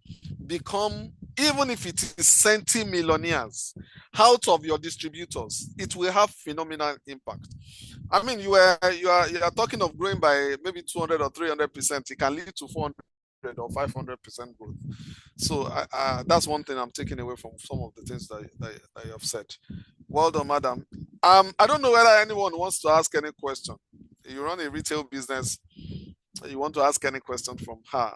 become, even if it is centimillionaires, out of your distributors, it will have phenomenal impact. You are talking of growing by maybe 200 or 300%. It can lead to 400 or 500% growth. So that's one thing I'm taking away from some of the things that you have said. Well done, madam. I don't know whether anyone wants to ask any question. You run a retail business, you want to ask any question from her.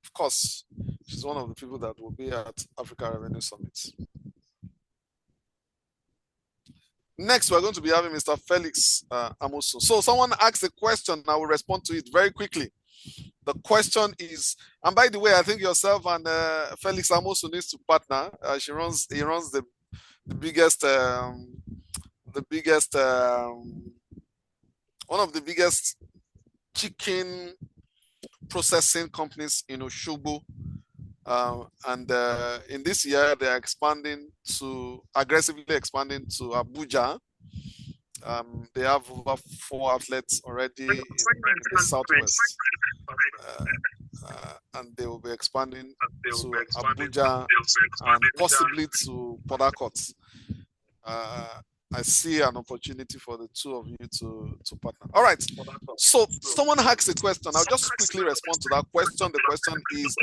Of course, she's one of the people that will be at Africa Revenue Summit. Next, we're going to be having Mr. Felix Amoso. So someone asked a question, I will respond to it very quickly. The question is, and by the way, I think yourself and Felix Amoso needs to partner. He runs the biggest, one of the biggest chicken processing companies in Oshobo. And in this year, they are aggressively expanding to Abuja. They have over 4 outlets already in the southwest. And they will be expanding to Abuja and possibly to Port Harcourt. I see an opportunity for the two of you to partner. All right. So someone asked a question. I'll just quickly respond to that question. The question is,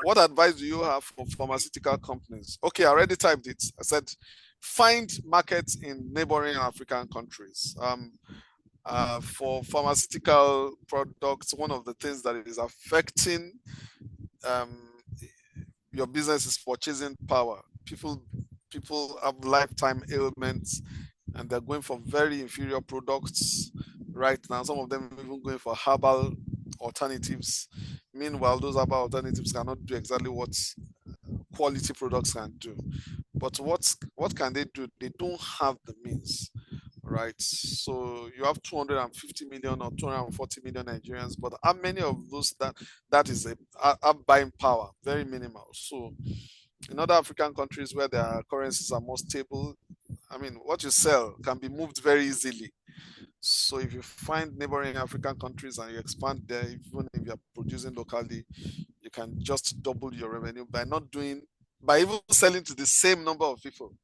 what advice do you have for pharmaceutical companies? Okay, I already typed it. I said, find markets in neighboring African countries. For pharmaceutical products, one of the things that is affecting your business is purchasing power. People have lifetime ailments and they're going for very inferior products right now. Some of them even going for herbal alternatives. Meanwhile, those herbal alternatives cannot do exactly what quality products can do. But what can they do? They don't have the means, right? So you have 250 million or 240 million Nigerians, but how many of those that is a buying power? Very minimal. So in other African countries where their currencies are more stable, what you sell can be moved very easily. So if you find neighboring African countries and you expand there, even if you're producing locally, you can just double your revenue by even selling to the same number of people.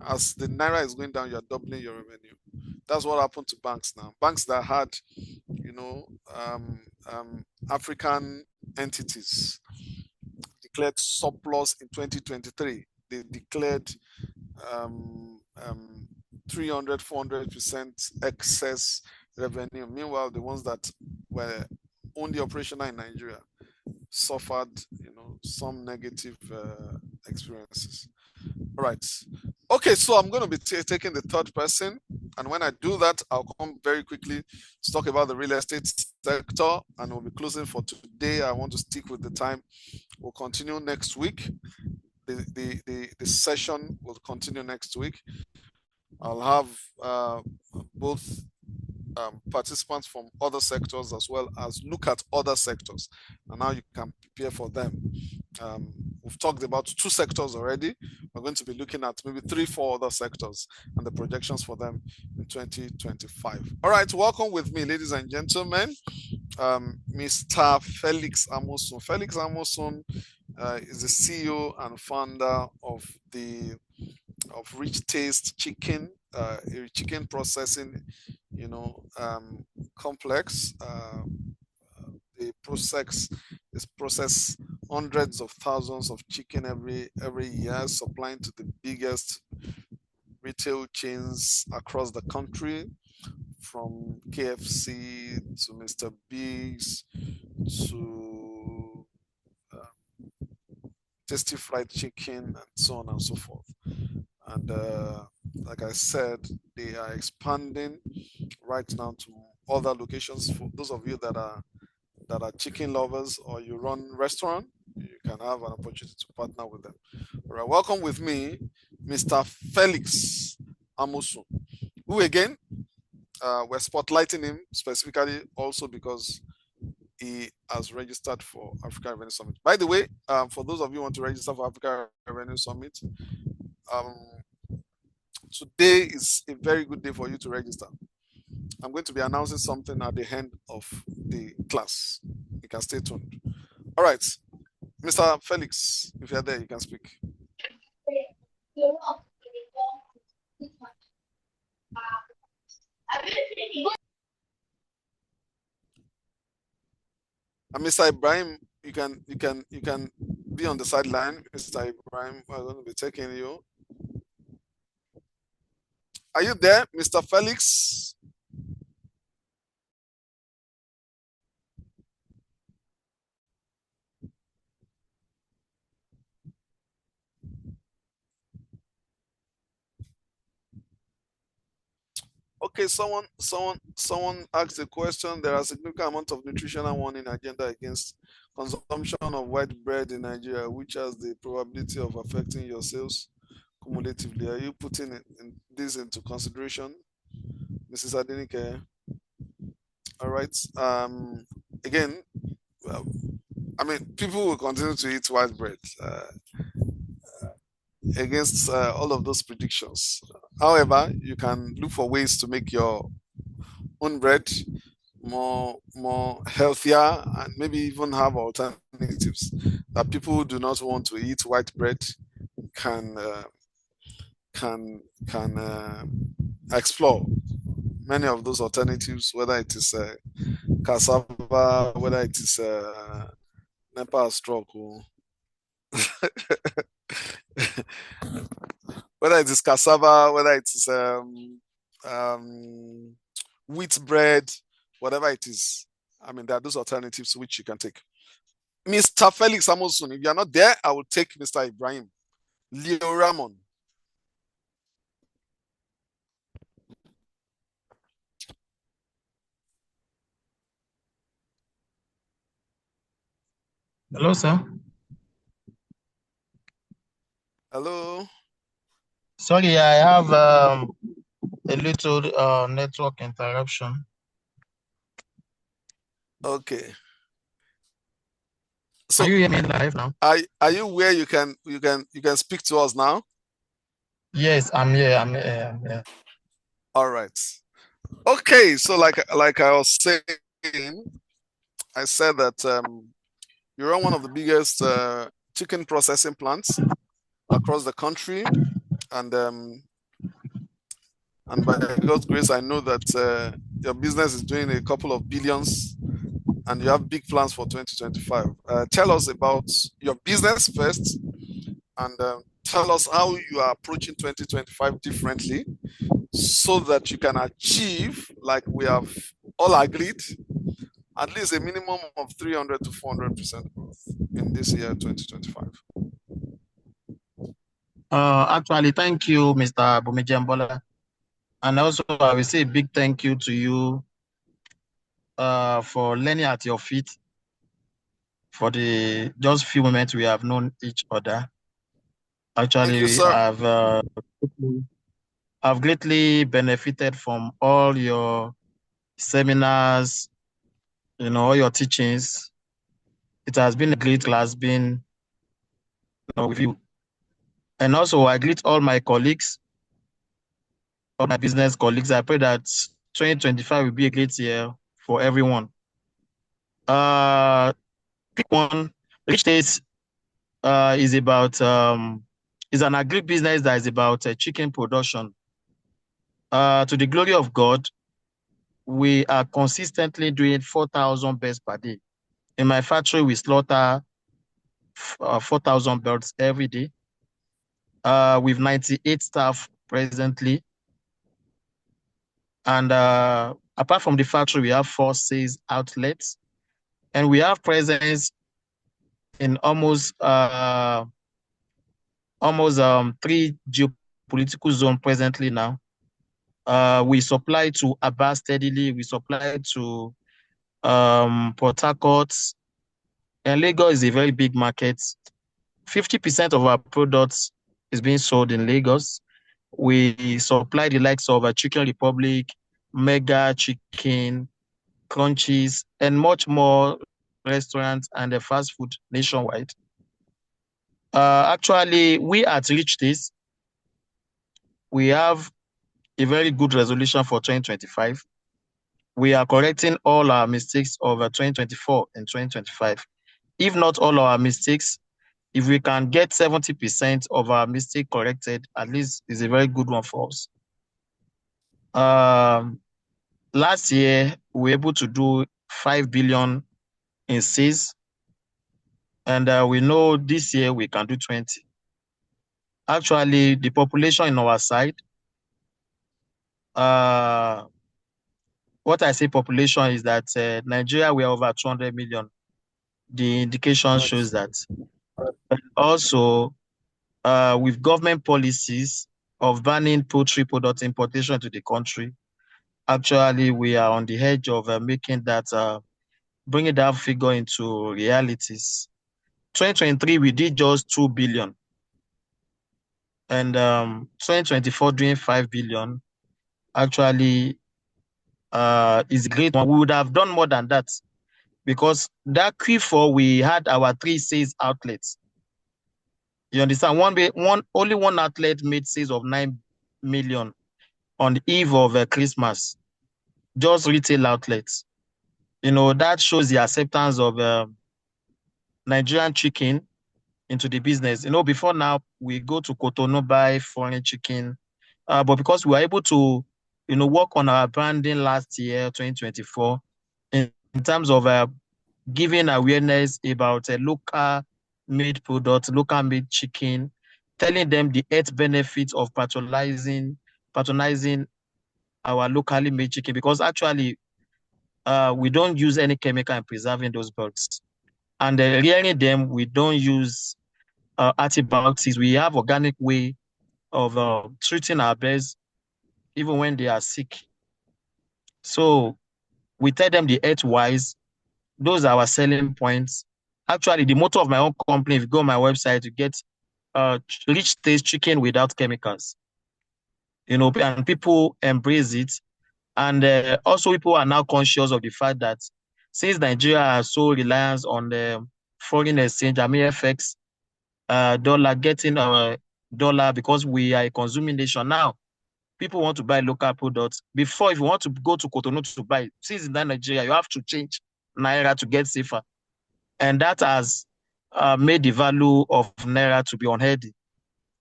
As the naira is going down, you're doubling your revenue. That's what happened to banks now. Banks that had, African entities declared surplus in 2023. They declared 300, 400% excess revenue. Meanwhile, the ones that were only operational in Nigeria suffered, some negative experiences. All right. Okay, so I'm going to be taking the third person. And when I do that, I'll come very quickly to talk about the real estate sector, and we'll be closing for today. I want to stick with the time. We'll continue next week. The session will continue next week. I'll have both participants from other sectors as well as look at other sectors, and now you can prepare for them. We've talked about 2 sectors already. We're going to be looking at maybe 3, 4 other sectors and the projections for them in 2025. All right, welcome with me, ladies and gentlemen, Mr. Felix Amosun. Felix Amosun is the CEO and founder of Rich Taste Chicken, a chicken processing, complex. They process hundreds of thousands of chicken every year, supplying to the biggest retail chains across the country, from KFC to Mr. Biggs to Tasty Fried Chicken, and so on and so forth. And like I said, they are expanding right now to other locations. For those of you that are chicken lovers, or you run restaurant, you can have an opportunity to partner with them. All right, welcome with me, Mr. Felix Amosun, who again, we're spotlighting him specifically also because he has registered for Africa Revenue Summit. By the way, for those of you who want to register for Africa Revenue Summit, today is a very good day for you to register. I'm going to be announcing something at the end of the class. You can stay tuned. All right, Mr. Felix, if you're there, you can speak. And Mr. Ibrahim, you can be on the sideline. Mr. Ibrahim, we're going to be taking you. Are you there, Mr. Felix? Okay, someone asked a question. There are a significant amount of nutritional warning agenda against consumption of white bread in Nigeria, which has the probability of affecting your sales cumulatively. Are you putting this into consideration, Mrs. Adenike? All right. Again, people will continue to eat white bread against all of those predictions. However, you can look for ways to make your own bread more healthier, and maybe even have alternatives that people who do not want to eat white bread can explore. Many of those alternatives, whether it is cassava, whether it is Nepal stroke, whether it is cassava, whether it is wheat bread, whatever it is. There are those alternatives which you can take. Mr. Felix Amosun, if you are not there, I will take Mr. Ibrahim. Leo Ramon. Hello, sir. Hello. Sorry, I have a little network interruption. Okay. So can you hear me live now? Are you where you can speak to us now? Yes, I'm here. I'm here. All right. Okay. So like I was saying, I said that you run one of the biggest chicken processing plants across the country, and by God's grace, I know that your business is doing a couple of billions, and you have big plans for 2025. Tell us about your business first, and tell us how you are approaching 2025 differently so that you can achieve, like we have all agreed, at least a minimum of 300 to 400% growth in this year, 2025. Actually, thank you, Mr. Bunmi Jembola. And also, I will say a big thank you to you for learning at your feet for the just few moments we have known each other. Thank you, Actually, sir. I've greatly benefited from all your seminars, all your teachings. It has been a great class being with you. And also, I greet all my colleagues, all my business colleagues. I pray that 2025 will be a great year for everyone. Pick one, Rich Taste is about is an agribusiness that is about chicken production. To the glory of God, we are consistently doing 4,000 birds per day. In my factory, we slaughter 4,000 birds every day. With 98 staff presently. And apart from the factory, we have 4 sales outlets. And we have presence in almost 3 geopolitical zones presently now. We supply to Aba steadily. We supply to Port Harcourt. And Lagos is a very big market. 50% of our products is being sold in Lagos. We supply the likes of Chicken Republic, Mega Chicken, Crunchies, and much more restaurants and the fast food nationwide. Actually, we at Rich Taste, we have a very good resolution for 2025. We are correcting all our mistakes of 2024 and 2025. If not all our mistakes, if we can get 70% of our mistake corrected, at least is a very good one for us. Last year, we were able to do 5 billion in sales, and we know this year we can do 20. Actually, the population in our side, what I say population is that Nigeria, we are over 200 million. The indication shows that. But also, with government policies of banning poultry product importation to the country, actually, we are on the edge of making that, bringing that figure into realities. 2023, we did just 2 billion. And 2024 doing 5 billion actually is a great one. We would have done more than that because that Q4 we had our 3 sales outlets. You understand? Only one outlet made sales of 9 million on the eve of Christmas. Just retail outlets. That shows the acceptance of Nigerian chicken into the business. Before now, we go to Cotonou, buy foreign chicken. But because we were able to, work on our branding last year, 2024, in terms of giving awareness about local made products, local made chicken, telling them the health benefits of patronizing our locally made chicken, because actually we don't use any chemical in preserving those birds. And rearing them, we don't use antibiotics. We have organic way of treating our birds even when they are sick. So we tell them the health wise. Those are our selling points. Actually, the motto of my own company, if you go on my website, you get Rich Taste chicken without chemicals. And people embrace it. And also people are now conscious of the fact that since Nigeria are so reliant on the foreign exchange, FX, dollar, getting our dollar because we are a consuming nation now. People want to buy local products. Before, if you want to go to Cotonou to buy, since in Nigeria, you have to change Naira to get safer. And that has made the value of Naira to be unhealthy.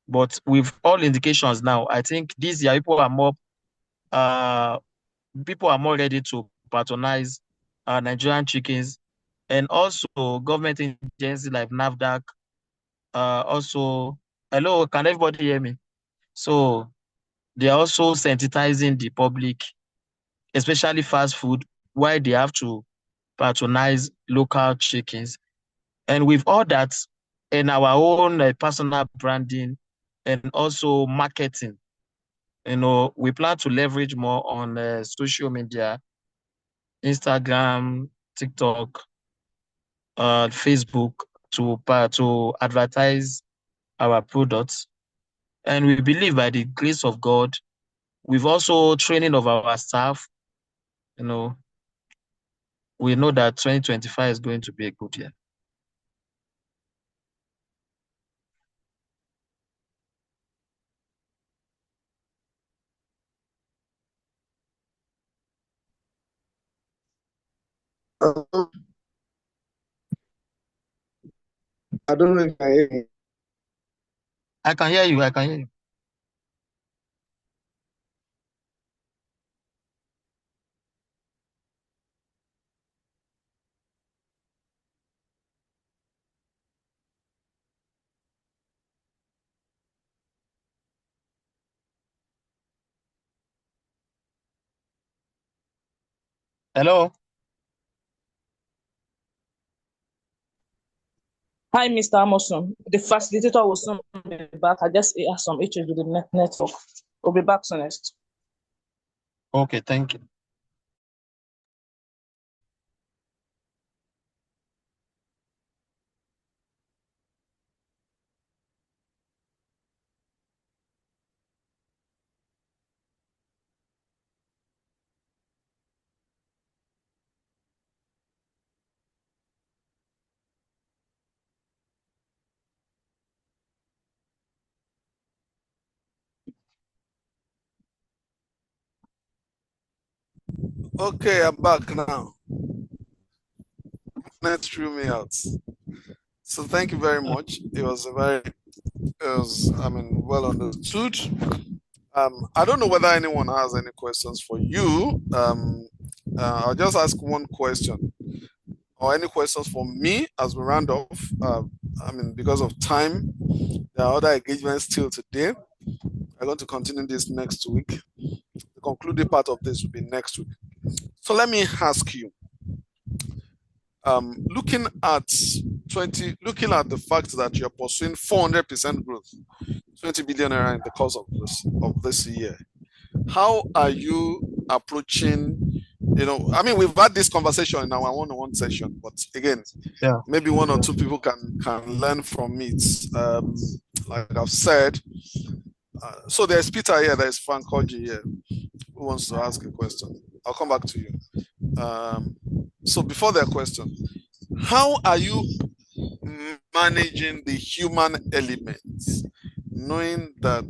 But with all indications now, I think this year people are more ready to patronize Nigerian chickens. And also government agencies like NAFDAC, also Hello, can everybody hear me? So they are also sensitizing the public, especially fast food, why they have to patronize local chickens. And with all that, and our own personal branding and also marketing, we plan to leverage more on social media, Instagram, TikTok, Facebook to advertise our products. And we believe by the grace of God, we've also training of our staff, you know, we know that 2025 is going to be a good year. I don't know if I hear me. I can hear you. I can hear you. Hello. Hi, Mr. Amoson. The facilitator will soon be back. I just have some issues with the network. We'll be back soon. Okay, thank you. Okay, I'm back now. Net threw me out. So thank you very much. Well understood. I don't know whether anyone has any questions for you. I'll just ask one question, or any questions for me as we round off. Because of time, there are other engagements still today. I'm going to continue this next week. The concluding part of this will be next week. So let me ask you, looking at the fact that you're pursuing 400% growth, 20 billion naira in the course of this year, how are you approaching? We've had this conversation in our one-on-one session, but again, Yeah. maybe one or two people can learn from it. Like I've said, so there's Peter here, there's Frank Koji here, who wants to ask a question. I'll come back to you. So before their question, how are you managing the human elements, knowing that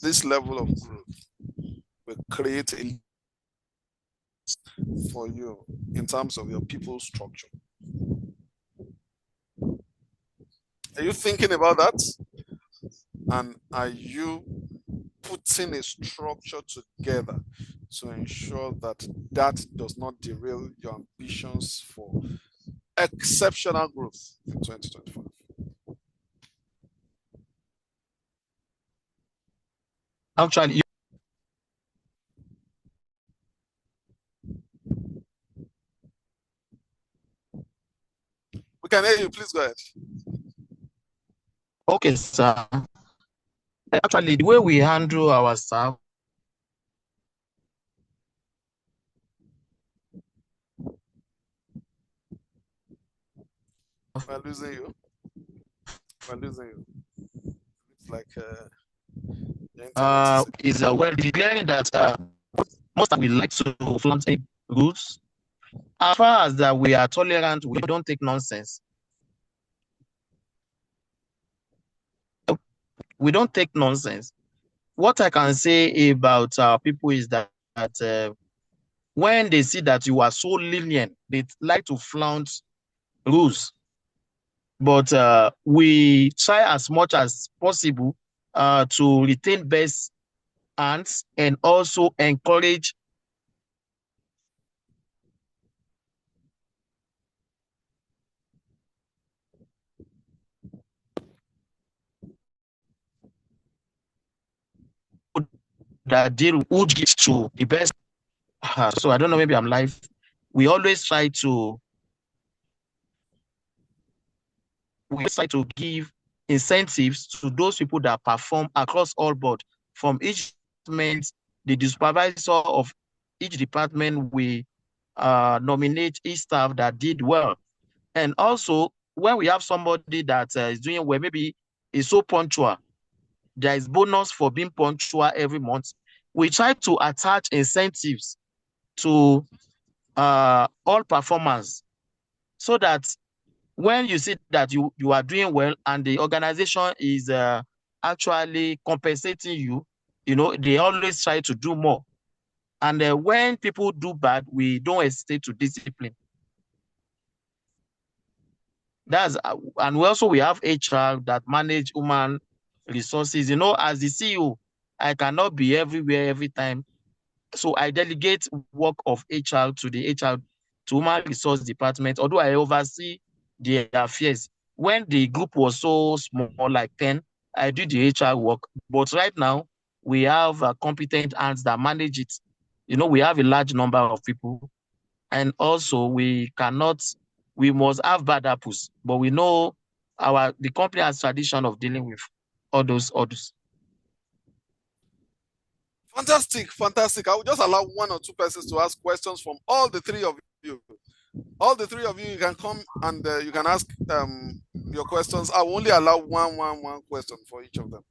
this level of growth will create a for you in terms of your people structure? Are you thinking about that? And are you putting a structure together to ensure that that does not derail your ambitions for exceptional growth in 2025? Actually, We can hear you. Please go ahead. okay, sir. Actually, the way we handle our staff, We're losing you. We're losing you. It's like the internet is. well declaring that most we like to flaunt rules. As far as that we are tolerant, we don't take nonsense. We don't take nonsense. What I can say about people is that when they see that you are so lenient, they like to flaunt rules. But we try as much as possible to retain best hands and also encourage. that deal who gives to the best. So I don't know, maybe I'm live. We always try to give incentives to those people that perform across all board. From each department, the supervisor of each department will nominate each staff that did well. And also, when we have somebody that is doing well, maybe is so punctual, there is bonus for being punctual every month. We try to attach incentives to all performance so that when you see that you are doing well and the organization is actually compensating you, they always try to do more. And when people do bad, we don't hesitate to discipline. And we have HR that manage human resources. As the CEO, I cannot be everywhere every time. So I delegate work of HR to the HR, to human resource department, although I oversee their affairs. When the group was so small, like 10, I do the HR work. But right now, we have competent hands that manage it. We have a large number of people. And also, we must have bad apples. But we know the company has tradition of dealing with all those others. Fantastic, fantastic. I will just allow one or two persons to ask questions from all the three of you. All the three of you can come and you can ask your questions. I will only allow one question for each of them.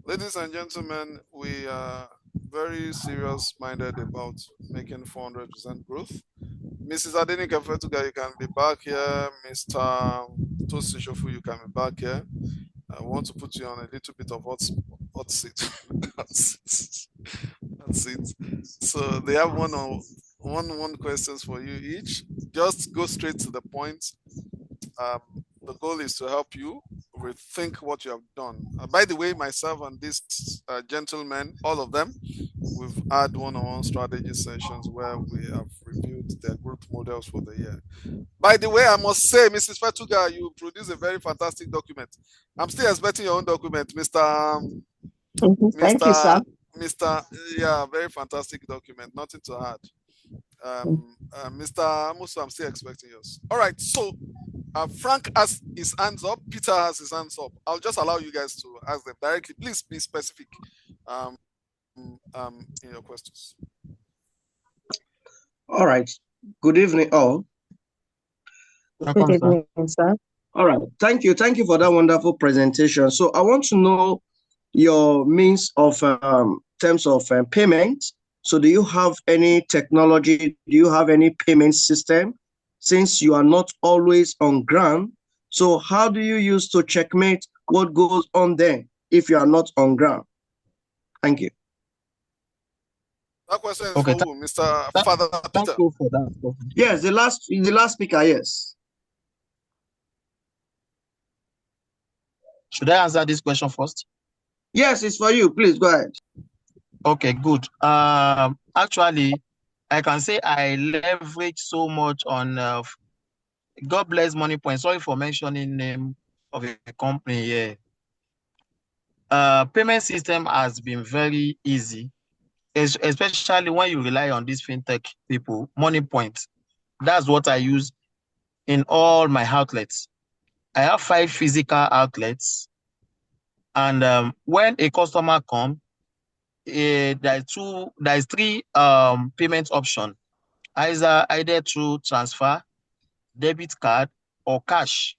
Ladies and gentlemen, we are very serious-minded about making 400% growth. Mrs. Adenike Fetuga, you can be back here. Mr. Tosi Shofu, you can be back here. I want to put you on a little bit of hot seat. Hot seat. So they have one questions for you each. Just go straight to the point. The goal is to help you rethink what you have done. By the way, myself and this gentleman, all of them, we've had one-on-one strategy sessions where we have reviewed their growth models for the year. By the way, I must say, Mrs. Fetuga, you produced a very fantastic document. I'm still expecting your own document, Mr. Thank you, sir. Yeah, very fantastic document. Nothing to add. Mr. Musa, I'm still expecting yours. All right, so Frank has his hands up. Peter has his hands up. I'll just allow you guys to ask them directly. Please be specific in your questions. All right. Good evening, all. Good evening, sir. All right. Thank you. Thank you for that wonderful presentation. So I want to know your means of terms of payment. So do you have any technology? Do you have any payment system? Since you are not always on ground, so how do you use to checkmate what goes on there if you are not on ground? Thank you. That question is for who? Mr. Father Peter. Thank you for that. Yes, the last speaker, yes. Should I answer this question first? Yes, it's for you. Please go ahead. Okay, good. Actually, I can say I leverage so much on God bless Money Point. Sorry for mentioning name of a company here. Payment system has been very easy, especially when you rely on these fintech people, Money Point. That's what I use in all my outlets. I have 5 physical outlets, and when a customer comes, there is 3 payment options, either through transfer, debit card, or cash.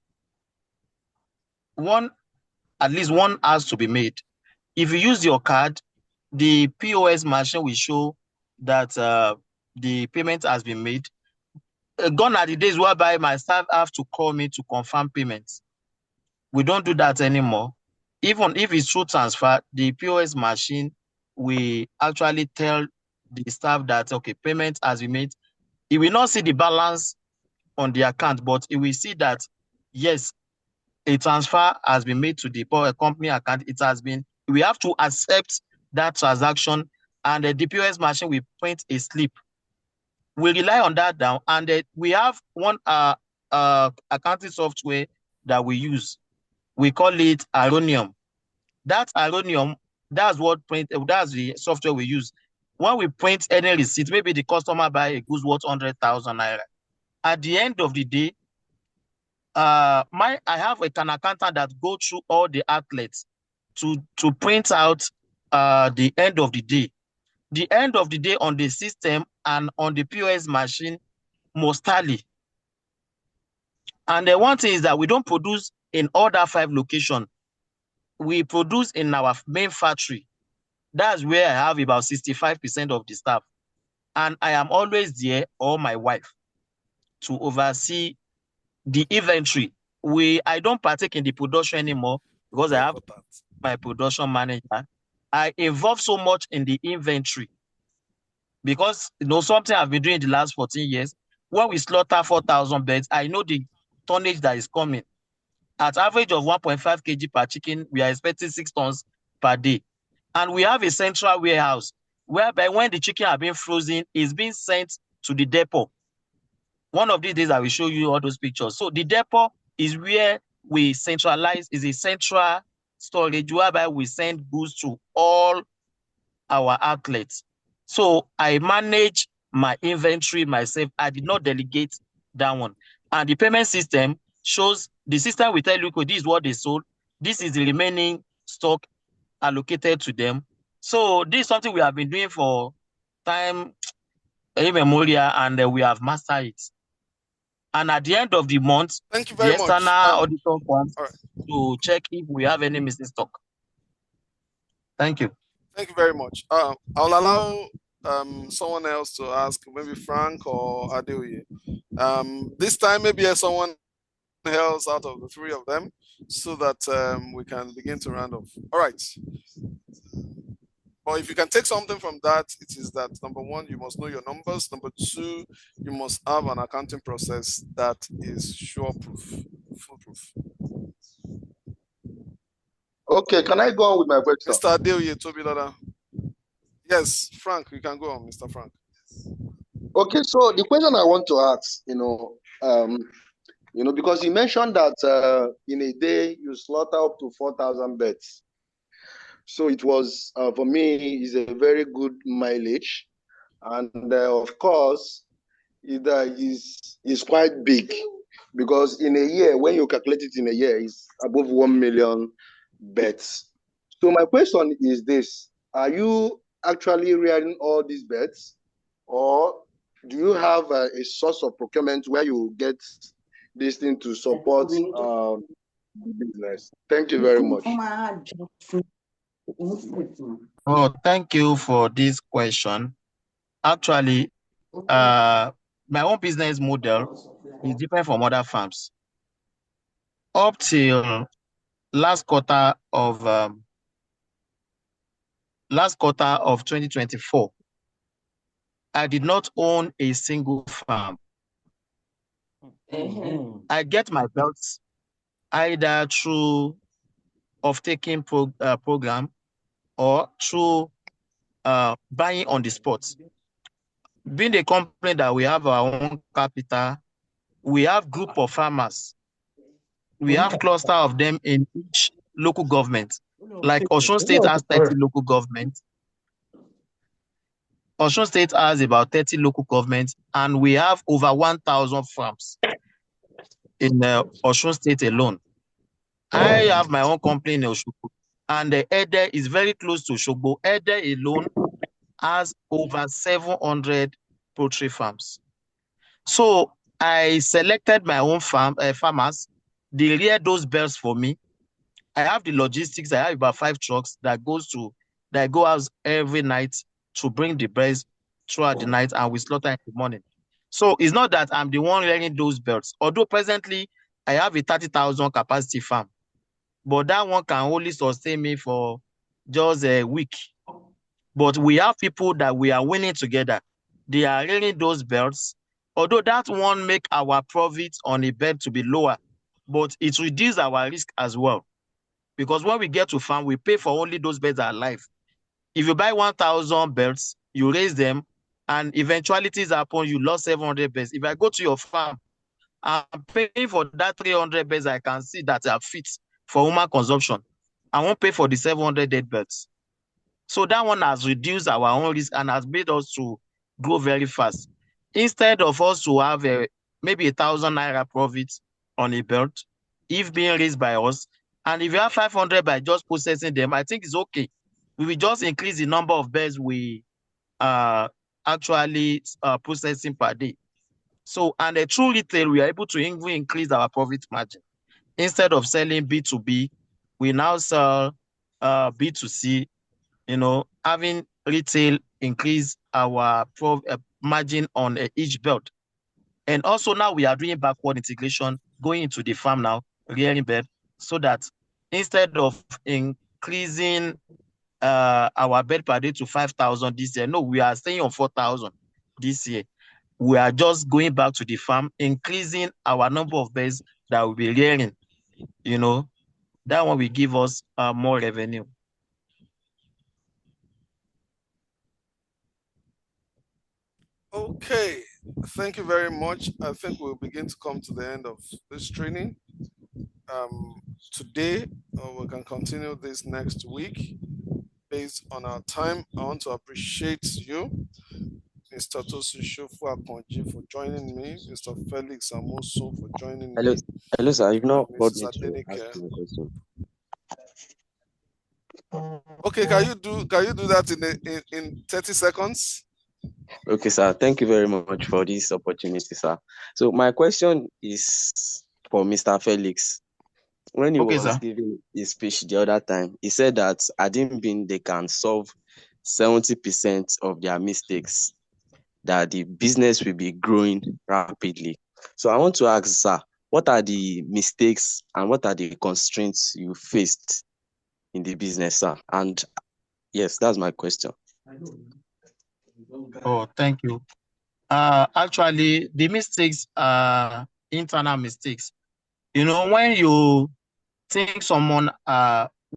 At least one has to be made. If you use your card, the POS machine will show that the payment has been made. Gone are the days whereby my staff have to call me to confirm payments. We don't do that anymore. Even if it's through transfer, the POS machine will actually tell the staff that, okay, payment has been made. It will not see the balance on the account, but it will see that, yes, a transfer has been made to the company account. We have to accept that transaction, and the POS machine will print a slip. We rely on that now, and we have one accounting software that we use. We call it Aronium. That Aronium, That's the software we use. When we print any receipt, maybe the customer buy a goods worth 100,000 naira. At the end of the day, I have an accountant that go through all the outlets to print out the end of the day. The end of the day on the system and on the POS machine must tally. And the one thing is that we don't produce in all that 5 locations. We produce in our main factory. That's where I have about 65% of the staff. And I am always there, or my wife, to oversee the inventory. I don't partake in the production anymore because I have my production manager. I involve so much in the inventory because something I've been doing the last 14 years. When we slaughter 4,000 birds, I know the tonnage that is coming. At average of 1.5 kg per chicken, we are expecting 6 tons per day. And we have a central warehouse whereby when the chicken are being frozen, it's being sent to the depot. One of these days, I will show you all those pictures. So the depot is where we centralize, is a central storage whereby we send goods to all our outlets. So I manage my inventory myself. I did not delegate that one. And the payment system shows, the system will tell you, this is what they sold. This is the remaining stock allocated to them. So this is something we have been doing for time immemorial, and we have mastered it. And at the end of the month, thank you very much. External auditor comes to check if we have any missing stock. Thank you. Thank you very much. I'll allow someone else to ask, maybe Frank or Adeoye. This time, maybe someone else out of the 3 of them, so that we can begin to round off. All right. Or if you can take something from that, it is that number 1, you must know your numbers. Number 2, you must have an accounting process that is sure-proof, foolproof. Okay, can I go on with my question? Mr. Adeoye Tobilola. Yes, Frank, you can go on, Mr. Frank. Okay, so the question I want to ask, because you mentioned that in a day you slaughter up to 4,000 birds. So it was, for me, is a very good mileage. And of course, it is quite big, because in a year, when you calculate it in a year, it's above 1 million birds. So my question is this: are you actually rearing all these birds, or do you have a source of procurement where you get this thing to support the business? Thank you very much. Oh, thank you for this question. Actually, my own business model is different from other farms. Up till last quarter of 2024, I did not own a single farm. I get my belts either through off-taking program or through buying on the spot. Being a company that we have our own capital, we have group of farmers. We have cluster of them in each local government. Like Osun State has 30 local governments. Osun State has about 30 local governments, and we have over 1,000 farms in Osun State alone. I have my own company in Osogbo, and the Ede is very close to Osogbo. Ede alone has over 700 poultry farms. So I selected my own farmers. They rear those birds for me. I have the logistics. I have about 5 trucks that go out every night to bring the birds throughout the night, and we slaughter in the morning. So it's not that I'm the one rearing those birds. Although presently I have a 30,000 capacity farm, but that one can only sustain me for just a week. But we have people that we are winning together. They are rearing those birds. Although that one make our profit on a bird to be lower, but it reduces our risk as well. Because when we get to farm, we pay for only those birds that are alive. If you buy 1,000 birds, you raise them, and eventualities happen, you lost 700 birds. If I go to your farm, I'm paying for that 300 birds I can see that are fit for human consumption. I won't pay for the 700 dead birds. So that one has reduced our own risk and has made us to grow very fast. Instead of us to have maybe 1,000 naira profit on a belt, if being raised by us, and if you have 500 by just processing them, I think it's okay. We will just increase the number of beds we are actually processing per day. So, and a true retail, we are able to even increase our profit margin. Instead of selling B2B, we now sell B2C, having retail increase our margin on each belt. And also now we are doing backward integration, going into the farm now, rearing bird, so that instead of increasing our bed per day to 5,000 this year, no, we are staying on 4,000 this year. We are just going back to the farm, increasing our number of birds that will be rearing. That one will give us more revenue. Okay, thank you very much. I think we'll begin to come to the end of this training. Today, we can continue this next week based on our time. I want to appreciate you, Mr. Tosi Shofu Akonji, for joining me, Mr. Felix Amoso for joining Hello, me, hello, sir. You've not and called Mrs. me to ask Adenike. you a question. Okay, can you do that in 30 seconds? Okay, sir. Thank you very much for this opportunity, sir. So my question is for Mr. Felix. When he Okay, was sir. giving his speech the other time, he said that Adimbin they can solve 70% of their mistakes, that the business will be growing rapidly. So I want to ask, sir, what are the mistakes and what are the constraints you faced in the business, sir? And yes, that's my question. Oh, thank you. Actually, the mistakes are internal mistakes. When you think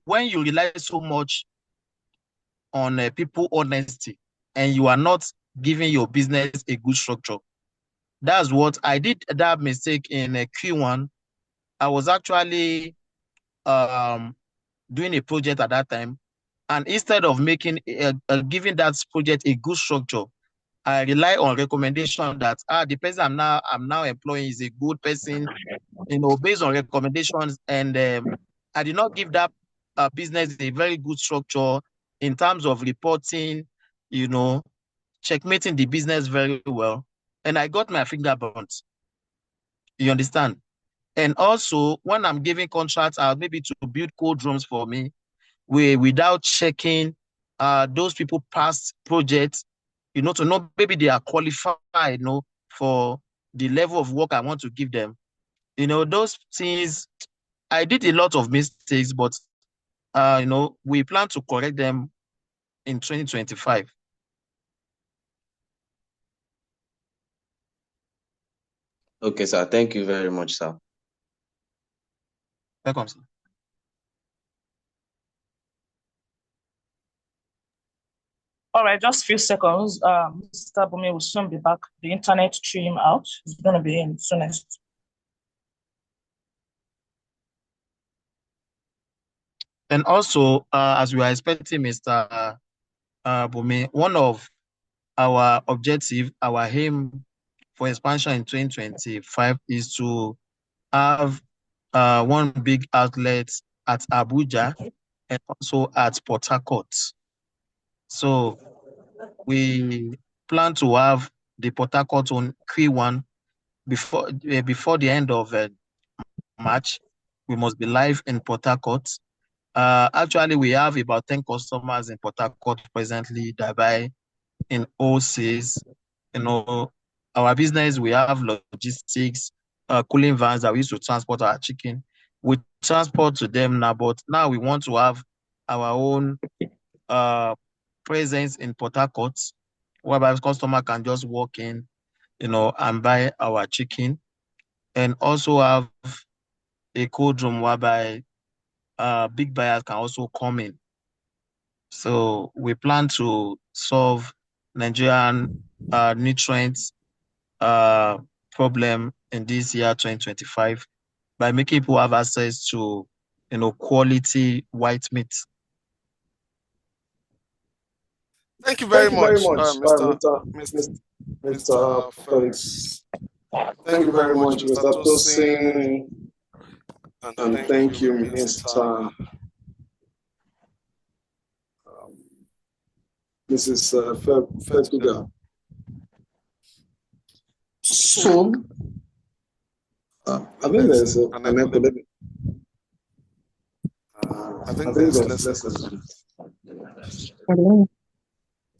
when you rely so much on people honesty and you are not giving your business a good structure, that's what I did that mistake in Q1. I was actually doing a project at that time, and instead of giving that project a good structure, I rely on recommendation that the person I'm now employing is a good person, based on recommendations, and I did not give that business a very good structure in terms of reporting, checkmating the business very well, and I got my finger burnt. You understand? And also, when I'm giving contracts out, maybe to build cold rooms for me, without checking those people past projects, to know maybe they are qualified, for the level of work I want to give them. Those things, I did a lot of mistakes, but we plan to correct them in 2025. Okay, sir. Thank you very much, sir. Welcome, sir. All right, just a few seconds. Mr. Bunmi will soon be back. The internet threw him out. He's going to be in soonest. And also, as we are expecting Mr. Bunmi, one of our objective, our aim for expansion in 2025 is to have one big outlet at Abuja and also at Port Harcourt. So we plan to have the Port Harcourt on Q1 before the end of March. We must be live in Port Harcourt. Actually, we have about 10 customers in Port Harcourt presently that buy in OCs. Our business, we have logistics, cooling vans that we used to transport our chicken. We transport to them now, but now we want to have our own presence in Port Harcourt, whereby customer can just walk in, and buy our chicken, and also have a cold room whereby big buyers can also come in. So we plan to solve Nigerian nutrients problem in this year 2025 by making people have access to quality white meat. Thank you very much, Mr. Mr. Felix. Thank you very much, Mr. Tosin. And thank you, Mr. Mrs. Fetuga. So, I think there's an echo. I think there's less. Hello.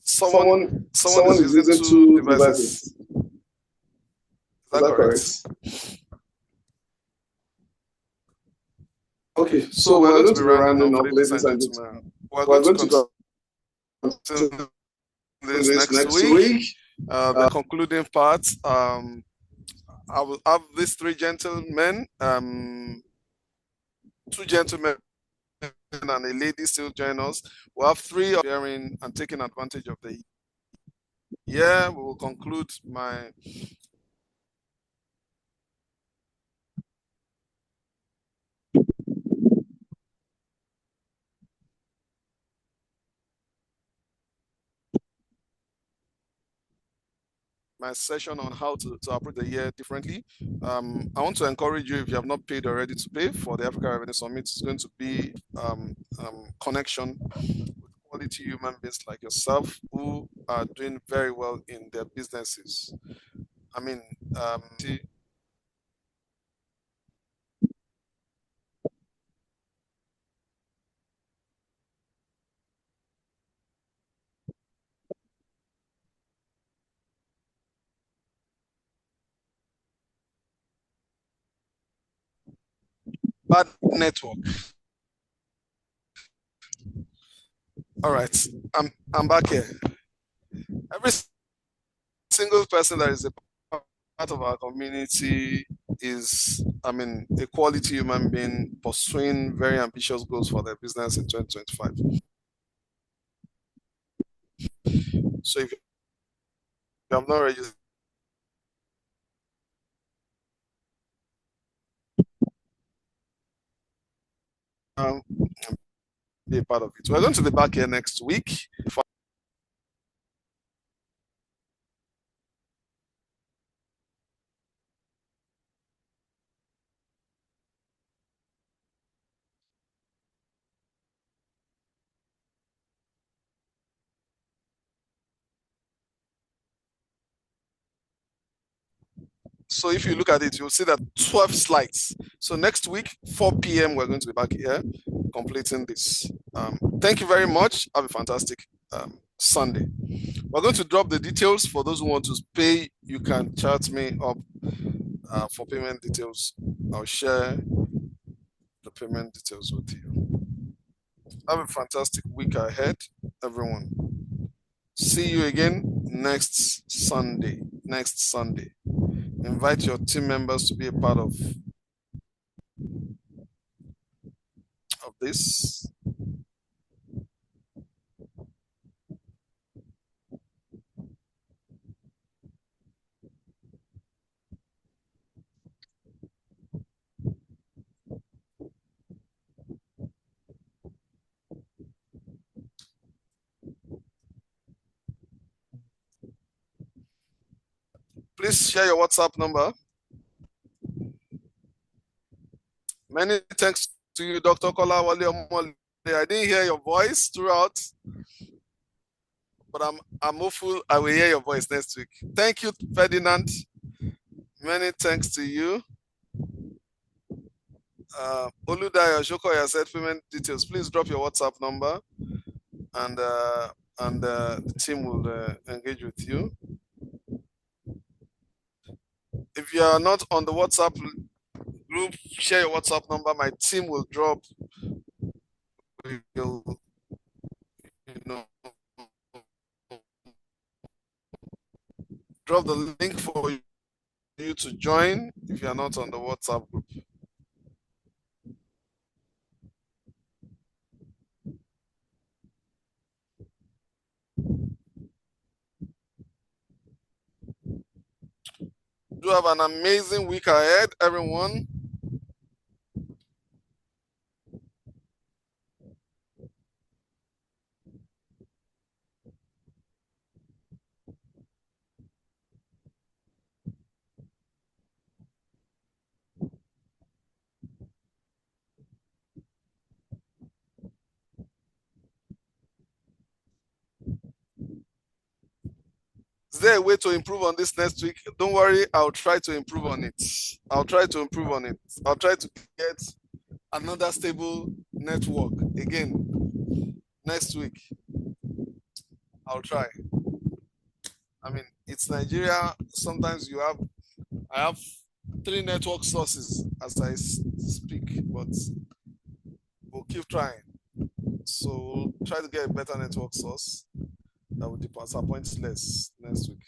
Someone is using two devices. Is that correct? Okay, so we're going to be rounding up, ladies and gentlemen. We're going to continue this next week. The concluding part. I will have these three gentlemen, two gentlemen and a lady still join us. We'll have three of sharing and taking advantage of the year. We will conclude my session on how to approach the year differently. I want to encourage you, if you have not paid already, to pay for the Africa Revenue Summit. It's going to be connection with quality human beings like yourself who are doing very well in their businesses. I mean, bad network. All right, I'm back here. Every single person that is a part of our community is, I mean, a quality human being pursuing very ambitious goals for their business in 2025. So if you have not registered, be a part of it. We're going to be back here next week. So if you look at it, you'll see that 12 slides. So next week, 4 p.m., we're going to be back here completing this. Thank you very much. Have a fantastic Sunday. We're going to drop the details. For those who want to pay, you can chat me up for payment details. I'll share the payment details with you. Have a fantastic week ahead, everyone. See you again next Sunday. Invite your team members to be a part of this. Please share your WhatsApp number. Many thanks to you, Dr. Kola Wale Omole. I didn't hear your voice throughout, but I'm hopeful I will hear your voice next week. Thank you, Ferdinand. Many thanks to you. Oludayo Shokoya said payment details. Please drop your WhatsApp number, and the team will engage with you. If you are not on the WhatsApp group, share your WhatsApp number. My team will drop drop the link for you to join if you are not on the WhatsApp group. Do have an amazing week ahead, everyone. there a way to improve on this next week? Don't worry, I'll try to improve on it. I'll try to improve on it. I'll try to get another stable network again next week. I'll try. I mean, it's Nigeria. Sometimes I have 3 network sources as I speak, but we'll keep trying. So try to get a better network source that will disappoint less next week.